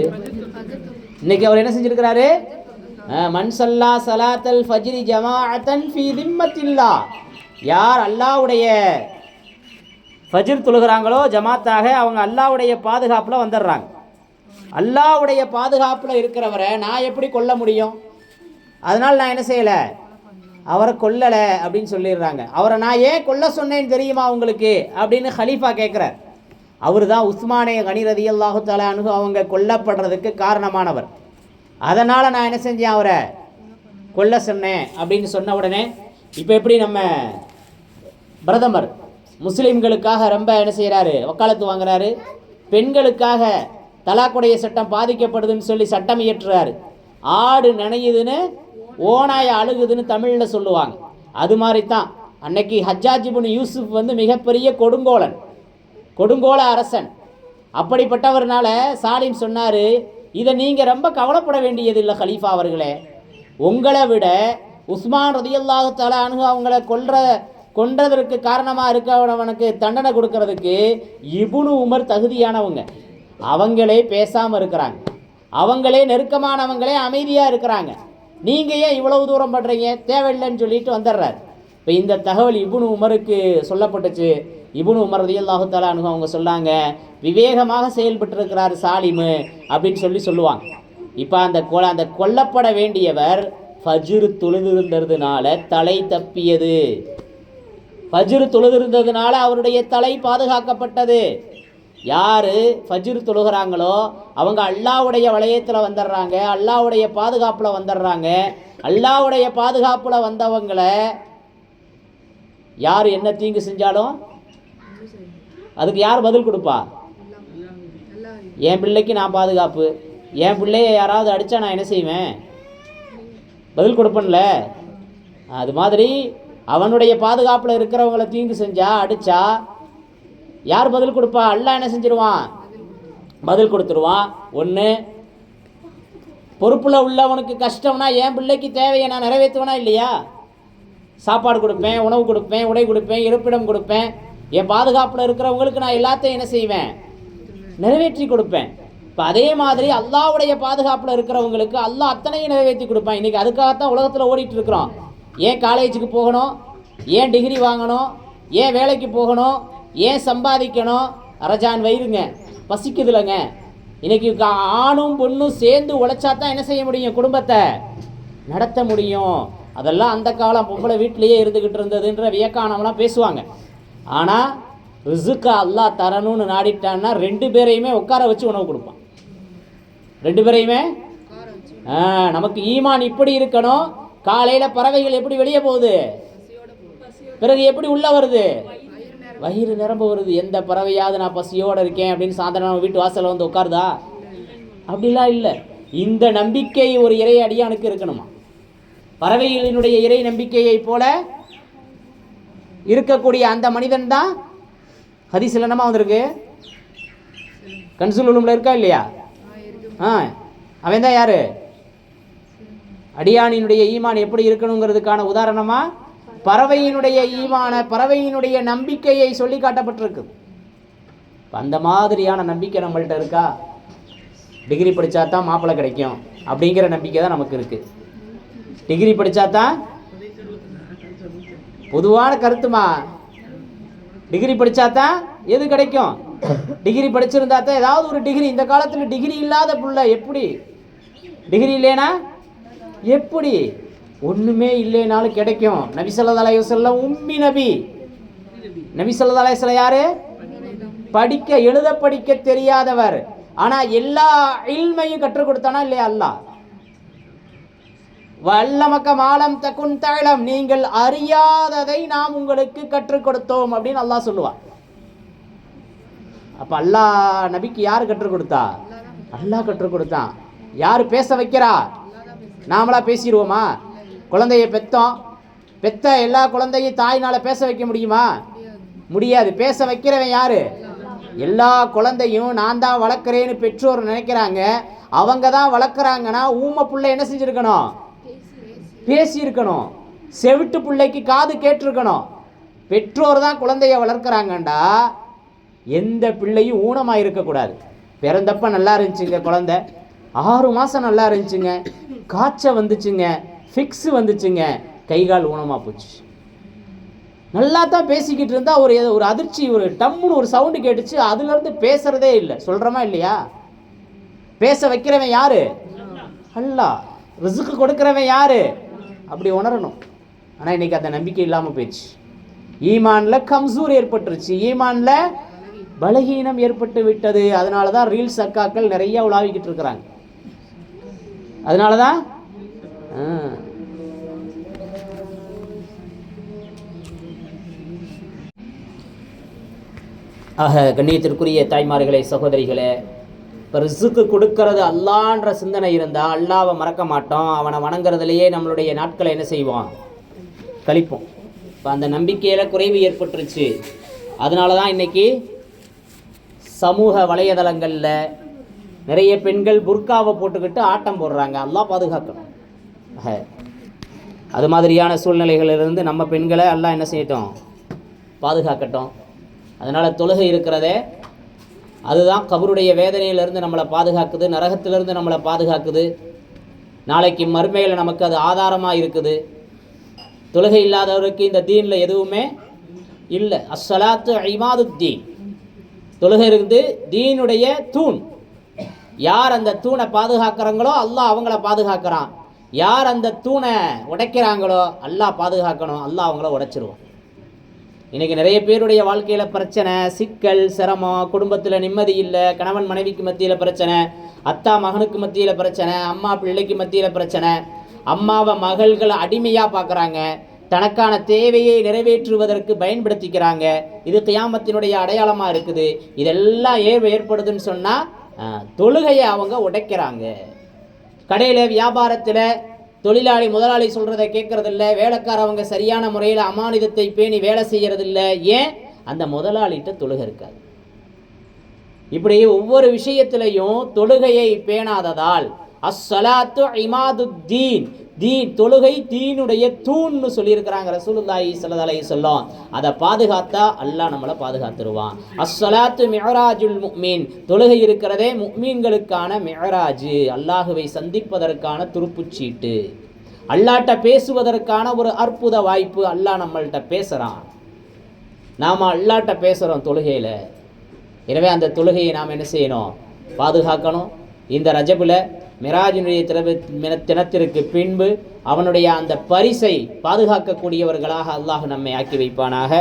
இன்றைக்கி அவர் என்ன செஞ்சுருக்கிறாரு, மன் ஸல்லா ஸலாத்தல் ஃபஜ்ரி ஜமாஅத்தன் ஃபீ திம்மத்தில்லாஹ், யார் அல்லாஹ்வுடைய ஃபஜ்ர் தொழுகிறாங்களோ ஜமாத்தாக, அவங்க அல்லாஹ்வுடைய பாதுகாப்பில் வந்துடுறாங்க. அல்லாஹ்வுடைய பாதுகாப்பில் இருக்கிறவரை நான் எப்படி கொல்ல முடியும்? அதனால் நான் என்ன செய்யலை, அவரை கொல்லலை அப்படின்னு சொல்லிடுறாங்க. அவரை நான் ஏன் கொல்ல சொன்னேன்னு தெரியுமா உங்களுக்கு அப்படின்னு ஹலீஃபா கேட்குறார். அவர் தான் உஸ்மானே கனி ரலியல்லாஹு தஆலா அன்ஹு அவங்க கொல்லப்படுறதுக்கு காரணமானவர். அதனால் நான் என்ன செஞ்சேன், அவரை கொல்ல சொன்னேன் அப்படின்னு சொன்ன உடனே இப்போ எப்படி நம்ம பிரதமர் முஸ்லீம்களுக்காக ரொம்ப என்ன செய்கிறாரு, வக்காலத்து வாங்குறாரு. பெண்களுக்காக தலாக்குடைய சட்டம் பாதிக்கப்படுதுன்னு சொல்லி சட்டம் இயற்றுறாரு. ஆடு நினையுதுன்னு ஓனாய அழுகுதுன்னு தமிழில் சொல்லுவாங்க. அது மாதிரி தான் அன்னைக்கு ஹஜ்ஜாஜ் இப்னு யூசுஃப் வந்து மிகப்பெரிய கொடுங்கோல அரசன். அப்படிப்பட்டவர்னால சாலிம் சொன்னார், இதை நீங்கள் ரொம்ப கவலைப்பட வேண்டியதில்லை கலீஃபா அவர்களே, உங்களை விட உஸ்மான் ரலியல்லாஹு தஆலா அன்ஹு அவங்கள கொன்றதற்கு காரணமாக இருக்கவனுக்கு தண்டனை கொடுக்கறதுக்கு இப்னு உமர் தகுதியானவங்க. அவங்களே பேசாமல் இருக்கிறாங்க, அவங்களே நெருக்கமானவங்களே அமைதியாக இருக்கிறாங்க. நீங்கள் ஏன் இவ்வளவு தூரம் பண்ணுறீங்க, தேவையில்லைன்னு சொல்லிட்டு வந்துடுறார். இப்போ இந்த தகவல் இப்னு உமருக்கு சொல்லப்பட்டுச்சு. இப்னு உமர் ரலியல்லாஹு தஆலா அன்ஹு அவங்க சொன்னாங்க, விவேகமாக செயல்பட்டிருக்கிறார் சாலிமு அப்படின்னு சொல்லுவாங்க. இப்போ அந்த கொல்லப்பட வேண்டியவர் ஃபஜ்ர் தொழுதிருந்ததுனால தலை தப்பியது. ஃபஜ்ர் தொழுதிருந்ததுனால அவருடைய தலை பாதுகாக்கப்பட்டது. யார் ஃபஜ்ர் தொழுகிறாங்களோ அவங்க அல்லாஹ்வுடைய வளையத்தில் வந்துடுறாங்க, அல்லாஹ்வுடைய பாதுகாப்பில் வந்துடுறாங்க. அல்லாஹ்வுடைய பாதுகாப்பில் வந்தவங்களை யார் என்ன தீங்கு செஞ்சாலும் அதுக்கு யார் பதில் கொடுப்பா? என் பிள்ளைக்கு நான் பாதுகாப்பு, என் பிள்ளைய யாராவது அடித்தா நான் என்ன செய்வேன், பதில் கொடுப்பேன்ல. அது மாதிரி அவனுடைய பாதுகாப்பில் இருக்கிறவங்கள தீங்கு செஞ்சா அடித்தா யார் பதில் கொடுப்பா? அல்லாஹ் என்ன செஞ்சிருவான், பதில் கொடுத்துருவான். ஒன்று, பொறுப்பில் உள்ளவனுக்கு கஷ்டம்னா என் பிள்ளைக்கு தேவையை நான் நிறைவேற்றுவேனா இல்லையா? சாப்பாடு கொடுப்பேன், உணவு கொடுப்பேன், உடை கொடுப்பேன், இருப்பிடம் கொடுப்பேன். என் பாதுகாப்பில் இருக்கிறவங்களுக்கு நான் எல்லாத்தையும் என்ன செய்வேன், நிறைவேற்றி கொடுப்பேன். இப்போ அதே மாதிரி அல்லாஹ்வுடைய பாதுகாப்பில் இருக்கிறவங்களுக்கு அல்லாஹ் அத்தனையும் நிறைவேற்றி கொடுப்பான். இன்றைக்கி அதுக்காகத்தான் உலகத்தில் ஓடிட்டு இருக்கிறோம். ஏன் காலேஜுக்கு போகணும், ஏன் டிகிரி வாங்கணும், ஏன் வேலைக்கு போகணும், ஏன் சம்பாதிக்கணும்? அரஜான் வயிறுங்க, பசிக்குதுலங்க. இன்றைக்கி ஆணும் பொண்ணும் சேர்ந்து உழைச்சா தான் என்ன செய்ய முடியும், குடும்பத்தை நடத்த முடியும். அதெல்லாம் அந்த காலம் பொம்பளை வீட்டிலையே இருந்துக்கிட்டு இருந்ததுன்ற வியக்கானவெலாம் பேசுவாங்க. ஆனால் ரிசுக்கை அல்லாஹ் தரணும்னு நாடிட்டான்னா 2 பேரையுமே உட்கார வச்சு உணவு கொடுப்பான். 2 பேரையுமே நமக்கு ஈமான் இப்படி இருக்கணும். காலையில் பறவைகள் எப்படி வெளியே போகுது, பிறகு எப்படி உள்ள வருது, வயிறு நிரம்ப வருது. எந்த பறவையாவது நான் பசியோடு இருக்கேன் அப்படின்னு சாயந்தரம் வீட்டு வாசலில் வந்து உட்காருதா? அப்படிலாம் இல்லை. இந்த நம்பிக்கை ஒரு இறை அடியானுக்கு இருக்கணுமா? பறவைகளினுடைய இறை நம்பிக்கையை போல இருக்கக்கூடிய அந்த மனிதன் தான் ஹதீஸ்ல என்னமா வந்திருக்கு, கன்சுல் உலும்ல இருக்கா இல்லையா? அவன் தான் யாரு? அடியானினுடைய ஈமான் எப்படி இருக்கணுங்கிறதுக்கான உதாரணமா பறவையினுடைய ஈமான, பறவையினுடைய நம்பிக்கையை சொல்லி காட்டப்பட்டிருக்கு. அந்த மாதிரியான நம்பிக்கை நம்மள்கிட்ட இருக்கா? டிகிரி படித்தா தான் மாப்பிள்ளை கிடைக்கும் அப்படிங்கிற நம்பிக்கை தான் நமக்கு இருக்குது. டிகிரி படித்தா தான், பொதுவான கருத்துமா, டிகிரி படித்தா தான் எது கிடைக்கும்? டிகிரி படிச்சிருந்தா தான் ஏதாவது ஒரு டிகிரி. இந்த காலத்தில் டிகிரி இல்லாத புள்ள எப்படி? டிகிரி இல்லைனா எப்படி? ஒன்றுமே இல்லைனாலும் கிடைக்கும். நபி ஸல்லல்லாஹு அலைஹி வஸல்லம் உம்மி நபி. நபி ஸல்லல்லாஹு அலைஹி வஸல்லம் யாரு? படிக்க எழுத படிக்க தெரியாதவர். ஆனால் எல்லா இல்மையும் கற்றுக் கொடுத்தானா இல்லையா அல்லாஹ்? வல்லமக்க மாலம் தகுன் தஅலம், நீங்கள் அறியாததை நாம் உங்களுக்கு கற்றுக் கொடுத்தோம் அப்படின்னு அல்லாஹ் சொல்லுவான். அப்போ அல்லாஹ் நபிக்கு யார் கற்றுக் கொடுத்தா? அல்லாஹ் கற்றுக் கொடுத்தான். யார் பேச வைக்கிறா? நாமளா பேசிடுவோமா? குழந்தைய பெத்த எல்லா குழந்தையும் தாயினால பேச வைக்க முடியுமா? முடியாது. பேச வைக்கிறவன் யாரு? எல்லா குழந்தையும் நான் தான் வளர்க்குறேன்னு பெற்றோர் நினைக்கிறாங்க. அவங்க தான் வளர்க்குறாங்கன்னா ஊமை பிள்ளை என்ன செஞ்சுருக்கணும்? பேசியிருக்கணும். செவிட்டு பிள்ளைக்கு காது கேட்டிருக்கணும். பெற்றோர் தான் குழந்தைய வளர்க்குறாங்கண்டா எந்த பிள்ளையும் ஊனமாக இருக்கக்கூடாது. பிறந்தப்ப நல்லா இருந்துச்சுங்க குழந்தை, 6 மாதம் நல்லா இருந்துச்சுங்க, காய்ச்சல் வந்துச்சுங்க, ஃபிக்ஸு வந்துச்சுங்க, கை கால் ஊனமாக போச்சு. நல்லா தான் பேசிக்கிட்டு இருந்தால் ஒரு அதிர்ச்சி, ஒரு டம்முன்னு ஒரு சவுண்டு கேட்டுச்சு, அதுலேருந்து பேசுகிறதே இல்லை. சொல்கிறோமா இல்லையா? பேச வைக்கிறவன் யாரு? அல்லாஹ். ரிஸ்க் கொடுக்குறவன் யாரு? அப்படி உணரணும். ஆனால் இன்றைக்கி அந்த நம்பிக்கை இல்லாமல் போயிடுச்சு. ஈமானில் கம்சூர் ஏற்பட்டுருச்சு, ஈமானில் பலகீனம் ஏற்பட்டு விட்டது. அதனால தான் ரீல்ஸ் அக்காக்கள் நிறைய உலாவிக்கிட்டு இருக்கிறாங்க. அதனால தான் கண்ணியத்திற்குரிய தாய்மார்களே, சகோதரிகளே, இப்போ ரிசுக்கு கொடுக்கறது அல்லான்ற சிந்தனை இருந்தால் அல்லாவை மறக்க மாட்டோம். அவனை வணங்குறதுலையே நம்மளுடைய நாட்களை என்ன செய்வோம்? கழிப்போம். இப்போ அந்த நம்பிக்கையில் குறைவு ஏற்பட்டுருச்சு. அதனால தான் இன்றைக்கி சமூக வலைதளங்களில் நிறைய பெண்கள் புர்காவை போட்டுக்கிட்டு ஆட்டம் போடுறாங்க. அல்லாஹ் பாதுகாக்கணும். அது மாதிரியான சூழ்நிலைகளிலிருந்து நம்ம பெண்களை அல்லாஹ் என்ன செய்யட்டும்? பாதுகாக்கட்டும். அதனால் தொழுகை இருக்கிறதே அதுதான் கபருடைய வேதனையிலிருந்து நம்மளை பாதுகாக்குது, நரகத்திலிருந்து நம்மளை பாதுகாக்குது. நாளைக்கு மறுமையில் நமக்கு அது ஆதாரமாக இருக்குது. தொழுகை இல்லாதவருக்கு இந்த தீனில் எதுவுமே இல்லை. அஸ்ஸலாத்து இமாதுத்தீன், தொழுகை இருக்குது தீனுடைய தூண். யார் அந்த தூணை பாதுகாக்கிறாங்களோ அல்லாஹ் அவங்கள பாதுகாக்கிறான். யார் அந்த தூணை உடைக்கிறாங்களோ அல்லாஹ் பாதுகாக்கணும், அல்லாஹ் அவங்கள உடைச்சிருவான். இன்றைக்கி நிறைய பேருடைய வாழ்க்கையில் பிரச்சனை, சிக்கல், சிரமம், குடும்பத்தில் நிம்மதி இல்லை, கணவன் மனைவிக்கு மத்தியில் பிரச்சனை, அத்தா மகனுக்கு மத்தியில் பிரச்சனை, அம்மா பிள்ளைக்கு மத்தியில் பிரச்சனை, அம்மாவை மகள்களை அடிமையாக பார்க்குறாங்க, தனக்கான தேவையை நிறைவேற்றுவதற்கு பயன்படுத்திக்கிறாங்க. இது கியாமத்தினுடைய அடையாளமாக இருக்குது. இதெல்லாம் ஏற்படுதுன்னு சொன்னால் தொழுகையை அவங்க உடைக்கிறாங்க. கடையில் வியாபாரத்தில் தொழிலாளி முதலாளி சொல்கிறத கேட்குறதில்ல, வேலைக்காரவங்க சரியான முறையில் அமானிதத்தை பேணி வேலை செய்கிறதில்ல. ஏன்? அந்த முதலாளிகிட்ட தொழுகை இருக்காது. இப்படி ஒவ்வொரு விஷயத்திலையும் தொழுகையை பேணாததால் அஸ்ஸலாத்து இமாதுத்தீன், தீன் தொழுகை தீனுடைய தூண்னு சொல்லியிருக்கிறாங்க ரசூலுல்லாஹி ஸல்லல்லாஹு அலைஹி வஸல்லம். அதை பாதுகாத்தா அல்லாஹ் நம்மளை பாதுகாத்துருவான். அஸ்ஸலாத்து மிஅராஜுல் முஃமின், தொழுகை இருக்கிறதே முஃமின்களுக்கான மிஅராஜ், அல்லாஹுவை சந்திப்பதற்கான துருப்புச்சீட்டு, அல்லாஹ்ட்ட பேசுவதற்கான ஒரு அற்புத வாய்ப்பு. அல்லாஹ் நம்மள்கிட்ட பேசுகிறான், நாம் அல்லாஹ்ட்ட பேசுகிறோம் தொழுகையில். எனவே அந்த தொழுகையை நாம் என்ன செய்யணும்? பாதுகாக்கணும். இந்த ரஜபுல மிராஜினுடைய தினத்திற்கு பின்பு அவனுடைய அந்த பரிசை பாதுகாக்கக்கூடியவர்களாக அல்லாஹ் நம்மை ஆக்கி வைப்பானாக.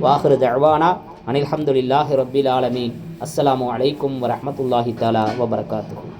வாஹிரு தஅவானா அனில் ஹம்துலில்லாஹி ரப்பில் ஆலமீன். அஸ்ஸலாமு அலைக்கும் வரஹ்மத்துல்லாஹி தஆலா வபரகாத்துஹு.